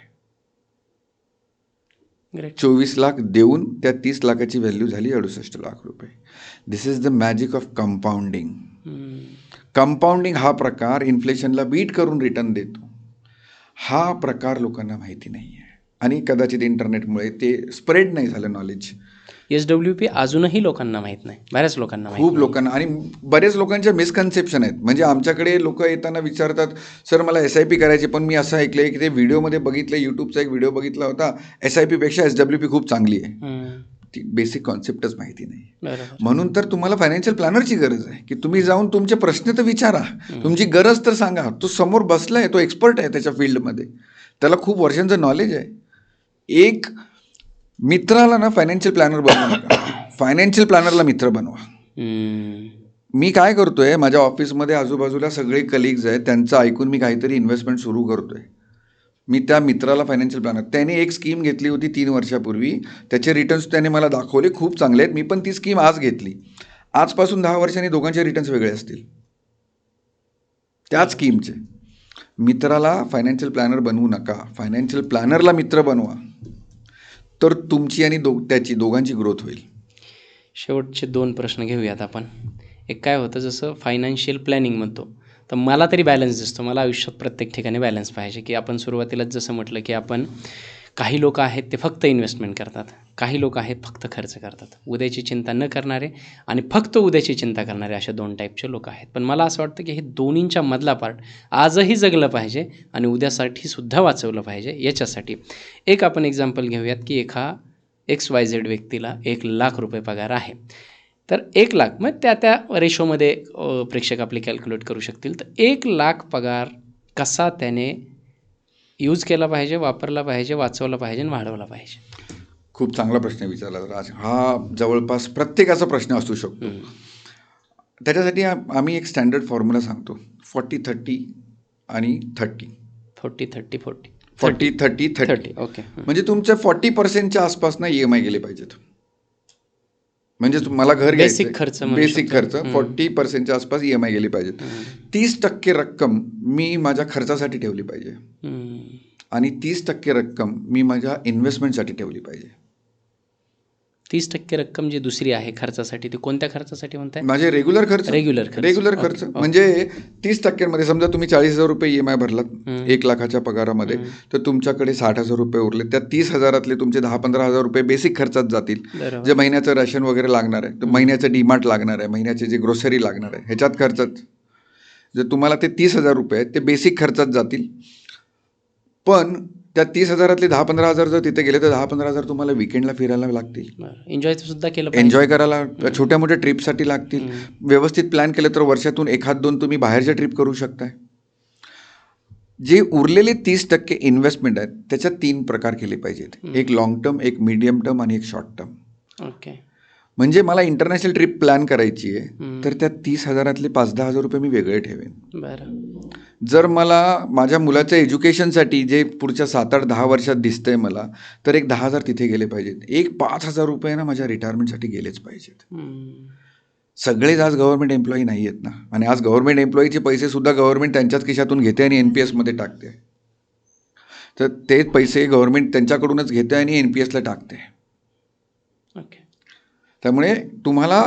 24 लाख देऊन त्या 30 लाखाची व्हॅल्यू झाली 68 लाख रुपये. This is the magic of compounding. Compounding हा प्रकार इन्फ्लेशनला बीट करून रिटर्न देतो. हा प्रकार लोकांना माहिती नाही आहे आणि कदाचित इंटरनेटमुळे ते स्प्रेड नाही झालं नॉलेज. SWP अजूनही लोकांना माहीत नाही, बऱ्याच लोकांना, खूप लोकांना. आणि बरेच लोकांच्या मिसकन्सेप्शन आहेत. म्हणजे आमच्याकडे लोक येताना विचारतात, सर मला SIP करायचे, पण मी असं ऐकलं आहे की ते व्हिडिओमध्ये बघितलं, यूट्यूबचा एक व्हिडिओ बघितला होता, SIP पेक्षा SWP खूप चांगली आहे. ती बेसिक कॉन्सेप्टच माहिती नाही. म्हणून तर तुम्हाला फायनान्शियल प्लॅनरची गरज आहे की तुम्ही जाऊन तुमचे प्रश्न तर विचारा, तुमची गरज तर सांगा. तो समोर बसलाय, तो एक्सपर्ट आहे त्याच्या फील्डमध्ये, त्याला खूप वर्षांचं नॉलेज आहे. एक मित्राला ना फायनान्शियल प्लॅनर बनवू नका, फायनान्शियल प्लॅनरला मित्र बनवा. मी काय करतोय, माझ्या ऑफिसमध्ये आजूबाजूला सगळे कलिग्ज आहेत, त्यांचं ऐकून मी काहीतरी इन्व्हेस्टमेंट सुरू करतोय. मी त्या मित्राला फायनान्शियल प्लॅनर, त्याने एक स्कीम घेतली होती 3 वर्षापूर्वी, त्याचे रिटर्न्स त्याने मला दाखवले, खूप चांगले आहेत. मी पण ती स्कीम आज घेतली. आजपासून 10 वर्षांनी दोघांचे रिटर्न्स वेगळे असतील त्याच स्कीमचे. मित्राला फायनान्शियल प्लॅनर बनवू नका, फायनान्शियल प्लॅनरला मित्र बनवा, तर तुमची आणि त्याची दोघांची ग्रोथ होईल. शेवटचे 2 प्रश्न घेऊयात आपण. एक काय होतं, जसं फायनान्शियल प्लॅनिंग म्हणतो, तर मला तरी बॅलन्स दिसतो. मला आयुष्यात प्रत्येक ठिकाणी बॅलन्स पाहिजे, की आपण सुरुवातीलाच जसं म्हटलं, की आपण काही लोक आहेत ते फक्त इन्व्हेस्टमेंट करतात, काही लोक आहेत फक्त खर्च करतात, उद्याची चिंता न करणारे आणि फक्त उद्याची चिंता करणारे, अशा 2 टाईपचे लोक आहेत. पण मला असं वाटतं, की हे दोन्हींच्या मधला पार्ट आजही जगलं पाहिजे आणि उद्यासाठी सुद्धा वाचवलं पाहिजे. याच्यासाठी एक आपण एक्झाम्पल घेऊयात, की एका XYZ व्यक्तीला 1,00,000 रुपये पगार आहे. तर 1,00,000 मग त्या रेशोमध्ये प्रेक्षक आपले कॅल्क्युलेट करू शकतील. तर 1,00,000 पगार कसा त्याने यूज केला पाहिजे, वापरला पाहिजे, वाचवला पाहिजे आणि वाढवला पाहिजे? खूप चांगला प्रश्न विचारला राज. हा जवळपास प्रत्येकाचा प्रश्न असू शकतो. त्याच्यासाठी आम्ही एक स्टँडर्ड फॉर्म्युला सांगतो, 40-30 आणि 30. 40-30-40 40-30-30. ओके. म्हणजे तुमच्या 40%च्या आसपास ना EMI गेले पाहिजेत. म्हणजे मला घर घ्यायचं, बेसिक खर्च, बेसिक खर्च 40%च्या आसपास EMI गेली पाहिजेत. 30% रक्कम मी माझ्या खर्चासाठी ठेवली पाहिजे आणि 30% रक्कम मी माझ्या इन्व्हेस्टमेंटसाठी ठेवली पाहिजे. 30% रक्कम जी दुसरी आहे खर्चासाठी, ती कोणत्या खर्चासाठी म्हणताय? माझे रेग्युलर खर्च. रेग्युलर खर्च म्हणजे 30%मध्ये समजा तुम्ही 40,000 रुपये EMI भरलात 1,00,000च्या पगारामध्ये, तर तुमच्याकडे 60,000 रुपये उरले. त्या 30,000तले तुमचे 10-15,000 रुपये बेसिक खर्चात जातील. जे महिन्याचं राशन वगैरे लागणार आहे, तर महिन्याचं डीमार्ट लागणार आहे, महिन्याचे जे ग्रोसरी लागणार आहे, ह्याच्यात खर्चात जर तुम्हाला ते 30,000 रुपये आहेत ते बेसिक खर्चात जातील. पण त्या 30,000तले 10-15,000 जर तिथे गेले तर 10-15,000 तुम्हाला विकेंडला फिरायला लागतील, एन्जॉय सुद्धा केलं, एन्जॉय करायला छोट्या मोठ्या ट्रिपसाठी लागतील. व्यवस्थित प्लॅन केलं तर वर्षातून 1-2 तुम्ही बाहेरच्या ट्रिप करू शकताय. जे उरलेले 30% इन्व्हेस्टमेंट आहेत त्याच्यात 3 प्रकार केले पाहिजेत, एक लॉंग टर्म, एक मीडियम टर्म आणि एक शॉर्ट टर्म. ओके. म्हणजे मला इंटरनॅशनल ट्रिप प्लॅन करायची आहे तर त्या 30,000तले 5-10,000 रुपये मी वेगळे ठेवेन. बरं. जर मला माझ्या मुलाच्या एज्युकेशनसाठी जे पुढच्या 7-8-10 वर्षात दिसतंय मला, तर एक 10,000 तिथे गेले पाहिजेत. एक 5,000 रुपये ना माझ्या रिटायरमेंटसाठी गेलेच पाहिजेत. सगळेच आज गव्हर्नमेंट एम्प्लॉई नाही आहेत ना, आणि आज गव्हर्नमेंट एम्प्लॉईचे पैसे सुद्धा गव्हर्नमेंट त्यांच्याच खिशातून घेते आणि NPSमध्ये टाकते. तर ते पैसे गव्हर्नमेंट त्यांच्याकडूनच घेते आणि NPSला टाकते. ओके. त्यामुळे तुम्हाला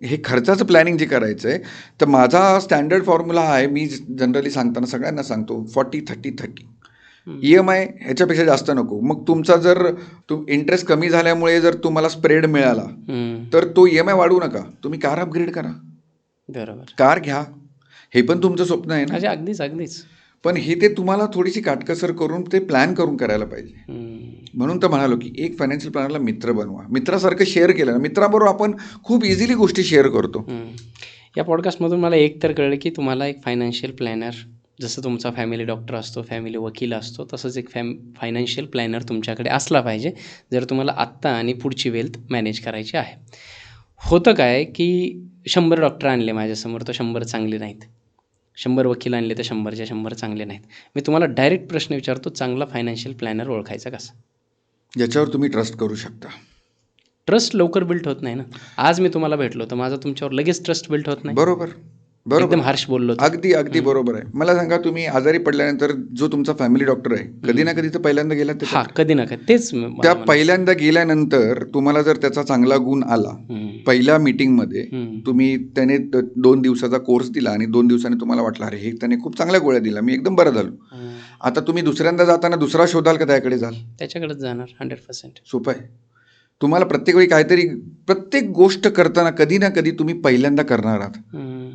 हे खर्चाचं प्लॅनिंग जे करायचं आहे, तर माझा स्टँडर्ड फॉर्म्युला आहे, मी जनरली सांगताना सगळ्यांना सांगतो 40-30-30. EMI ह्याच्यापेक्षा जास्त नको. मग तुमचा जर इंटरेस्ट कमी झाल्यामुळे जर तुम्हाला स्प्रेड मिळाला तर तो EMI वाढवू नका, तुम्ही कार अपग्रेड करा. बरोबर. कार घ्या, हे पण तुमचं स्वप्न आहे ना. अगदीच. पण हे ते तुम्हाला थोडीशी काटकसर करून ते प्लॅन करून करायला पाहिजे. म्हणून तर म्हणालो की एक फायनान्शियल प्लॅनरला मित्र बनवा. मित्रासारखं शेअर केलं ना, मित्राबरोबर आपण खूप इझिली गोष्टी शेअर करतो. या पॉडकास्टमधून मला एक तर कळलं की तुम्हाला एक फायनान्शियल प्लॅनर, जसं तुमचा फॅमिली डॉक्टर असतो, फॅमिली वकील असतो, तसंच एक फायनान्शियल प्लॅनर तुमच्याकडे असला पाहिजे जर तुम्हाला आत्ता आणि पुढची वेल्थ मॅनेज करायची आहे. होतं काय की 100 डॉक्टर आणले माझ्यासमोर, तर 100 चांगले नाहीत. 100 वकील आणले तर 100च्या 100 चांगले नाहीत. मी तुम्हाला डायरेक्ट प्रश्न विचारतो, चांगला फायनान्शियल प्लॅनर ओळखायचा कसा? ज्याच्यावर तुम्ही ट्रस्ट करू शकता. ट्रस्ट लवकर बिल्ट होत नाही ना. आज मी तुम्हाला भेटलो तर माझा तुमच्यावर लगेच ट्रस्ट बिल्ट होत नाही. बरोबर. एकदम हार्श बोललो. अगदी बरोबर आहे. मला सांगा, तुम्ही आजारी पडल्यानंतर जो तुमचा फॅमिली डॉक्टर आहे, कधी ना कधी तर पहिल्यांदा गेला. कधी ना कधी तेच. त्या पहिल्यांदा गेल्यानंतर तुम्हाला जर त्याचा चांगला गुण आला, पहिल्या मीटिंगमध्ये तुम्ही त्याने 2 दिवसाचा कोर्स दिला आणि 2 दिवसांनी तुम्हाला वाटलं अरे हे त्याने खूप चांगल्या गोळ्या दिल्या, मी एकदम बरं झालो. आता तुम्ही दुसऱ्यांदा जाताना दुसरा शोधाल का त्याकडे जाल? त्याच्याकडेच जाणार. 100%. सोपं आहे. तुम्हाला प्रत्येक वेळी काहीतरी, प्रत्येक गोष्ट करताना कधी ना कधी तुम्ही पहिल्यांदा करणार आहात.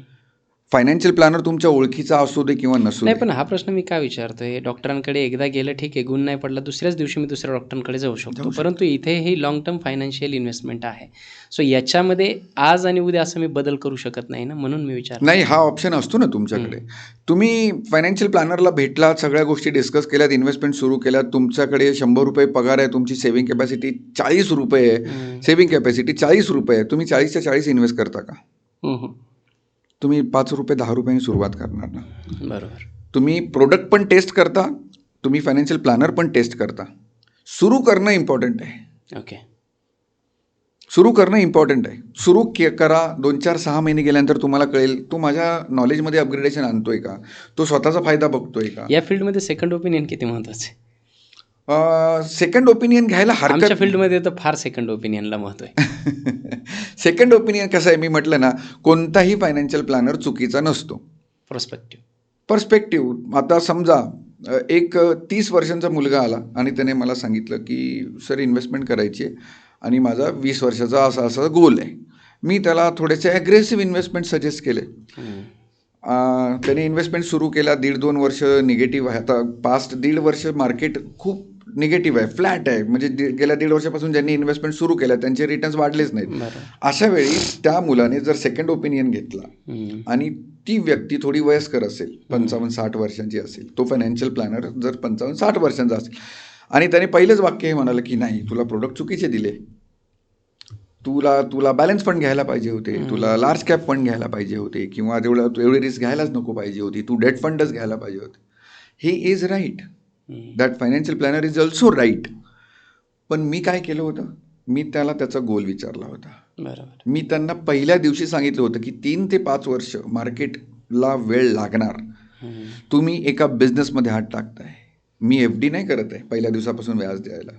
फायनान्शियल प्लॅनर तुमच्या ओळखीचा असू दे किंवा नसू दे. नाही, पण हा प्रश्न मी काय विचारतोय, डॉक्टरांकडे एकदा गेलं ठीक आहे, गुण नाही पडला, दुसऱ्याच दिवशी मी दुसऱ्या डॉक्टरांकडे जाऊ शकतो. परंतु इथे ही लॉंग टर्म फायनान्शियल इन्व्हेस्टमेंट आहे. सो याच्यामध्ये आज आणि उद्या असं मी बदल करू शकत नाही ना, म्हणून मी विचार. नाही, हा ऑप्शन असतो ना तुमच्याकडे. तुम्ही फायनान्शियल प्लॅनरला भेटलात, सगळ्या गोष्टी डिस्कस केल्यात, इन्व्हेस्टमेंट सुरू केल्यात, तुमच्याकडे 100 रुपये पगार आहे, तुमची सेव्हिंग कॅपॅसिटी 40 रुपये आहे, सेव्हिंग कॅपॅसिटी 40 रुपये आहे, तुम्ही 40च्या 40 इन्व्हेस्ट करता का? तुम्ही 5 रुपये 10 रुपयांनी सुरुवात करणार ना. बरोबर. तुम्ही प्रोडक्ट पण टेस्ट करता, तुम्ही फायनान्शियल प्लॅनर पण टेस्ट करता. सुरू करणं इम्पॉर्टंट आहे. ओके. सुरू करणं इम्पॉर्टंट आहे. सुरू करा. 2-4-6 महिने गेल्यानंतर तुम्हाला कळेल तो माझ्या नॉलेजमध्ये अपग्रेडेशन आणतोय का, तो स्वतःचा फायदा बघतोय का. या फील्डमध्ये सेकंड ओपिनियन किती महत्त्वाचं आहे? सेकंड ओपिनियन घ्यायला आमच्या हरकत. फील्डमध्ये तर फार सेकंड ओपिनियनला महत्त्व आहे. सेकंड ओपिनियन कसं आहे, मी म्हटलं ना, कोणताही फायनान्शियल प्लॅनर चुकीचा नसतो. पर्स्पेक्टिव्ह. आता समजा एक 30 वर्षांचा मुलगा आला आणि त्याने मला सांगितलं की सर इन्व्हेस्टमेंट करायची आहे आणि माझा 20 वर्षाचा असा असा गोल आहे. मी त्याला थोडेसे ॲग्रेसिव्ह इन्व्हेस्टमेंट सजेस्ट केले. त्याने इन्व्हेस्टमेंट सुरू केला. 1.5-2 वर्ष निगेटिव्ह आहे. आता पास्ट 1.5 वर्ष मार्केट खूप निगेटिव्ह आहे, फ्लॅट आहे. म्हणजे गेल्या 1.5 वर्षापासून ज्यांनी इन्व्हेस्टमेंट सुरू केलं त्यांचे रिटर्न्स वाढलेच नाहीत. अशा वेळी त्या मुलाने जर सेकंड ओपिनियन घेतला आणि ती व्यक्ती थोडी वयस्कर असेल, 55-60 वर्षांची असेल, तो फायनान्शियल प्लॅनर जर 55-60 वर्षांचा असेल आणि त्याने पहिलेच वाक्य हे म्हणालं की नाही, तुला प्रोडक्ट चुकीचे दिले, तुला बॅलन्स फंड घ्यायला पाहिजे होते, तुला लार्ज कॅप फंड घ्यायला पाहिजे होते, किंवा एवढी रिस्क घ्यायलाच नको पाहिजे होती, तू डेट फंडच घ्यायला पाहिजे होते. He is right. That financial planner is also right. पण मी काय केलं होतं, मी त्याला त्याचा गोल विचारला होता. बरोबर. मी त्यांना पहिल्या दिवशी सांगितलं होतं की 3 ते 5 वर्ष मार्केटला वेळ लागणार. तुम्ही एका बिझनेसमध्ये हात टाकताय. मी FD नाही करत आहे पहिल्या दिवसापासून व्याज द्यायला.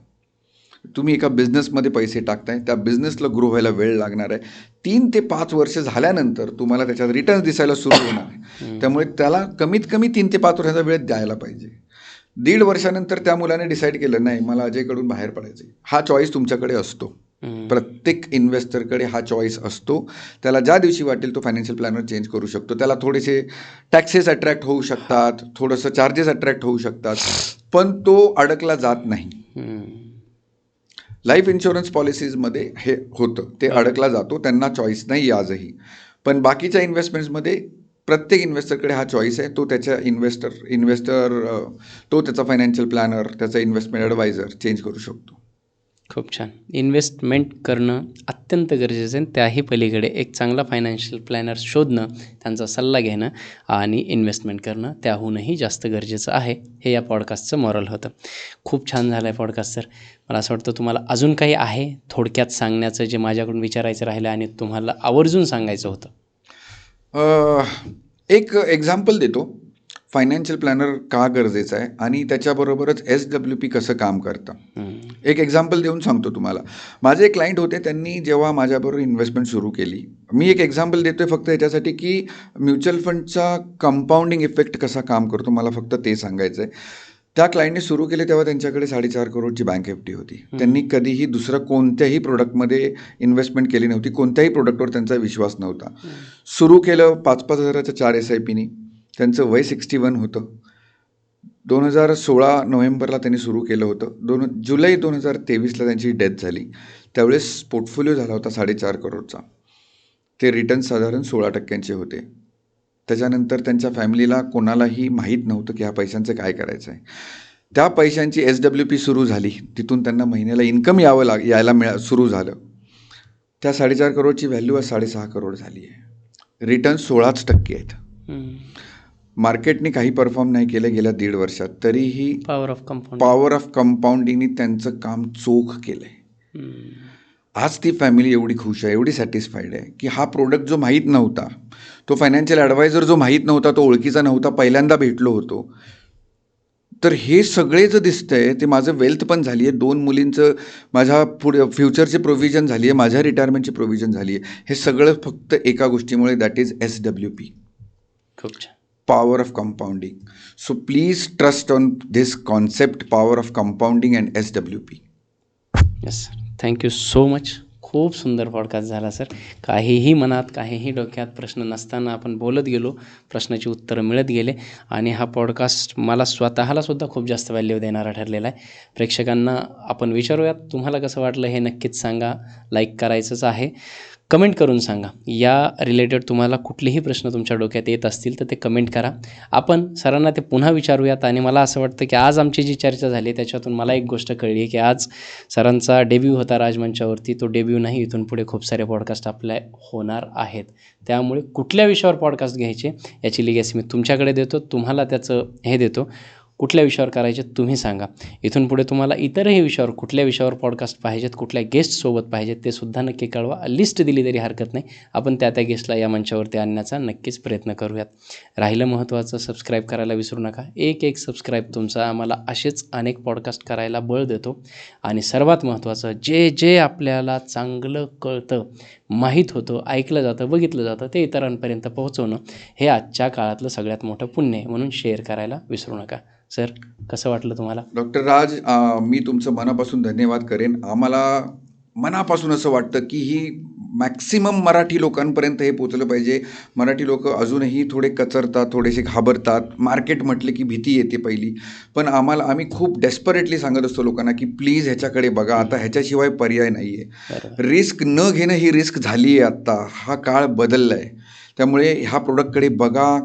तुम्ही एका बिझनेसमध्ये पैसे टाकताय, त्या बिझनेसला ग्रो व्हायला वेळ लागणार आहे. 3 ते 5 वर्ष झाल्यानंतर तुम्हाला त्याच्यात रिटर्न्स दिसायला सुरू होणार आहे. त्यामुळे त्याला कमीत कमी 3 ते 5 वर्षाचा वेळ द्यायला पाहिजे. 1.5 वर्षानंतर त्या मुलाने डिसाईड केलं नाही, मला अजयकडून बाहेर पडायचं आहे. हा चॉईस तुमच्याकडे असतो. प्रत्येक इन्व्हेस्टरकडे हा चॉईस असतो. त्याला ज्या दिवशी वाटेल तो फायनान्शियल प्लॅनर चेंज करू शकतो. त्याला थोडेसे टॅक्सेस अट्रॅक्ट होऊ शकतात, थोडंसं चार्जेस अट्रॅक्ट होऊ शकतात, पण तो अडकला जात नाही. लाईफ इन्शुरन्स पॉलिसीजमध्ये हे होतं, ते अडकला जातो, त्यांना चॉईस नाही आजही. पण बाकीच्या इन्व्हेस्टमेंट्समध्ये प्रत्येक इन्व्हेस्टरकडे हा चॉईस आहे. तो त्याच्या तो त्याचा फायनान्शियल प्लॅनर, त्याचा इन्व्हेस्टमेंट ॲडवायझर चेंज करू शकतो. खूप छान. इन्व्हेस्टमेंट करणं अत्यंत गरजेचं आहे. त्याही पलीकडे एक चांगला फायनान्शियल प्लॅनर शोधणं, त्यांचा सल्ला घेणं आणि इन्व्हेस्टमेंट करणं त्याहूनही जास्त गरजेचं आहे. हे या पॉडकास्टचं मॉरल होतं. खूप छान झालं आहे पॉडकास्ट सर. मला असं वाटतं तुम्हाला अजून काही आहे थोडक्यात सांगण्याचं, जे माझ्याकडून विचारायचं राहिलं आणि तुम्हाला आवर्जून सांगायचं होतं? एक एक्झाम्पल देतो. फायनान्शियल प्लॅनर का गरजेचं आहे आणि त्याच्याबरोबरच SWP कसं काम करतं. एक एक्झाम्पल देऊन सांगतो तुम्हाला. माझे एक क्लायंट होते, त्यांनी जेव्हा माझ्याबरोबर इन्व्हेस्टमेंट सुरू केली. मी एक एक्झाम्पल देतोय फक्त याच्यासाठी की म्युच्युअल फंडचा कंपाऊंडिंग इफेक्ट कसा काम करतो, मला फक्त ते सांगायचं आहे. त्या क्लायंटने सुरू केले तेव्हा त्यांच्याकडे 4.5 करोडची बँक FD होती. त्यांनी कधीही दुसरं कोणत्याही प्रोडक्टमध्ये इन्व्हेस्टमेंट केली नव्हती. कोणत्याही प्रोडक्टवर त्यांचा विश्वास नव्हता. सुरू केलं 5-5 हजाराच्या 4 SIPनी. त्यांचं वय 61 होतं. 2016 नोव्हेंबरला त्यांनी सुरू केलं होतं. जुलै 2023ला त्यांची डेथ झाली. त्यावेळेस पोर्टफोलिओ झाला होता 4.5 करोडचा. ते रिटर्न साधारण 16% होते. त्याच्यानंतर त्यांच्या फॅमिलीला कोणालाही माहीत नव्हतं की ह्या पैशांचं काय करायचं आहे. त्या पैशांची SWP सुरू झाली. तिथून त्यांना महिन्याला इन्कम यायला सुरू झालं. त्या 4.5 करोडची व्हॅल्यू आज 6.5 करोड झाली आहे. रिटर्न 16% आहेत. मार्केटने काही परफॉर्म नाही केलं गेल्या 1.5 वर्षात, तरीही पॉवर ऑफ कंपाऊंडिंगनी त्यांचं काम चोख केलं आहे. आज ती फॅमिली एवढी खुश आहे, एवढी सॅटिस्फाईड आहे की हा प्रोडक्ट जो माहीत नव्हता, तो फायनान्शियल ॲडवायझर जो माहीत नव्हता, तो ओळखीचा नव्हता, पहिल्यांदा भेटलो होतो. तर हे सगळे जे दिसतंय ते माझं वेल्थ पण झाली आहे. 2 मुलींचं माझ्या पुढे फ्युचरची प्रोव्हिजन झाली आहे, माझ्या रिटायरमेंटची प्रोव्हिजन झाली आहे. हे सगळं फक्त एका गोष्टीमुळे, दॅट इज SWP. खूप छान. Power of compounding. So please trust on this concept, power of compounding and SWP. Yes, thank you so much. खूप सुंदर पॉडकास्ट झाला सर. काहीही मनात, काहीही डोक्यात प्रश्न नसताना आपण बोलत गेलो, प्रश्नाची उत्तरं मिळत गेले आणि हा पॉडकास्ट मला स्वतःलासुद्धा खूप जास्त व्हॅल्यू देणारा ठरलेला आहे. प्रेक्षकांना आपण विचारूयात, तुम्हाला कसं वाटलं हे नक्कीच सांगा. लाईक करायचंच आहे. कमेंट करून सांगा. या रिलेटेड तुम्हाला कुठलेही प्रश्न तुमच्या डोक्यात येत असतील तर ते कमेंट करा. आपण सरांना ते पुन्हा विचारूयात. आणि मला असं वाटतं की आज आमची जी चर्चा झाली त्याच्यातून मला एक गोष्ट कळली की आज सरांचा डेब्यू होता राजमंचावरती. तो डेब्यू नाही, इथून पुढे खूप सारे पॉडकास्ट आपले होणार आहेत. त्यामुळे कुठल्या विषयावर पॉडकास्ट घ्यायचे याची लिगेसी मी तुमच्याकडे देतो, तुम्हाला त्याचं हे देतो. कुठल्या विषयावर करायचे तुम्ही सांगा. इथून पुढे तुम्हाला इतरही विषयावर कुठल्या विषयावर पॉडकास्ट पाहिजेत, कुठल्या गेस्टसोबत पाहिजेत ते सुद्धा नक्की कळवा. लिस्ट दिली तरी हरकत नाही, आपण त्या गेस्टला या मंचावरती आणण्याचा नक्कीच प्रयत्न करूयात. राहिलं महत्त्वाचं, सबस्क्राईब करायला विसरू नका. एक सबस्क्राईब तुमचा आम्हाला असेच अनेक पॉडकास्ट करायला बळ देतो. आणि सर्वात महत्त्वाचं, जे आपल्याला चांगलं कळतं, माहीत होतं, ऐकलं जातं, बघितलं जातं, ते इतरांपर्यंत पोहोचवणं हे आजच्या काळातलं सगळ्यात मोठं पुण्य आहे. म्हणून शेअर करायला विसरू नका. सर, कसं वाटलं तुम्हाला? डॉक्टर राज, मी तुमचं मनापासून धन्यवाद करेन. आम्हाला मनापासून असं वाटतं की ही मॅक्सिमम मराठी लोकांपर्यंत हे पोचलं पाहिजे. मराठी लोक अजूनही थोडे कचरतात, थोडेसे घाबरतात. मार्केट म्हटले की भीती येते पहिली. पण आम्ही खूप डेस्परेटली सांगत असतो लोकांना की प्लीज ह्याच्याकडे बघा, आता ह्याच्याशिवाय पर्याय नाही आहे. रिस्क न घेणं ही रिस्क झाली आहे आत्ता. हा काळ बदलला आहे. त्यामुळे ह्या प्रोडक्टकडे बघा,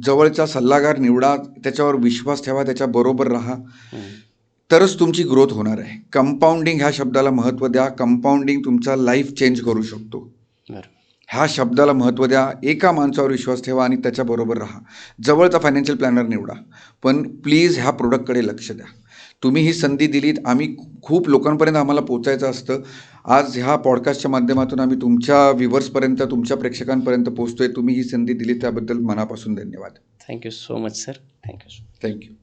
जवळचा सल्लागार निवडा, त्याच्यावर विश्वास ठेवा, त्याच्याबरोबर राहा, तरच तुमची ग्रोथ होणार आहे. कंपाऊंडिंग ह्या शब्दाला महत्त्व द्या. कंपाऊंडिंग तुमचा लाईफ चेंज करू शकतो. ह्या शब्दाला महत्त्व द्या. एका माणसावर विश्वास ठेवा आणि त्याच्याबरोबर राहा. जवळचा फायनान्शियल प्लॅनर निवडा, पण प्लीज ह्या प्रोडक्टकडे लक्ष द्या. तुम्ही ही संधी दिलीत. आम्ही खूप लोकांपर्यंत आम्हाला पोचायचं असतं. आज ह्या पॉडकास्टच्या माध्यमातून आम्ही तुमच्या व्ह्युअर्सपर्यंत, तुमच्या प्रेक्षकांपर्यंत पोहोचतोय. तुम्ही ही संधी दिली त्याबद्दल मनापासून धन्यवाद. Thank you so much sir. Thank you. Thank you.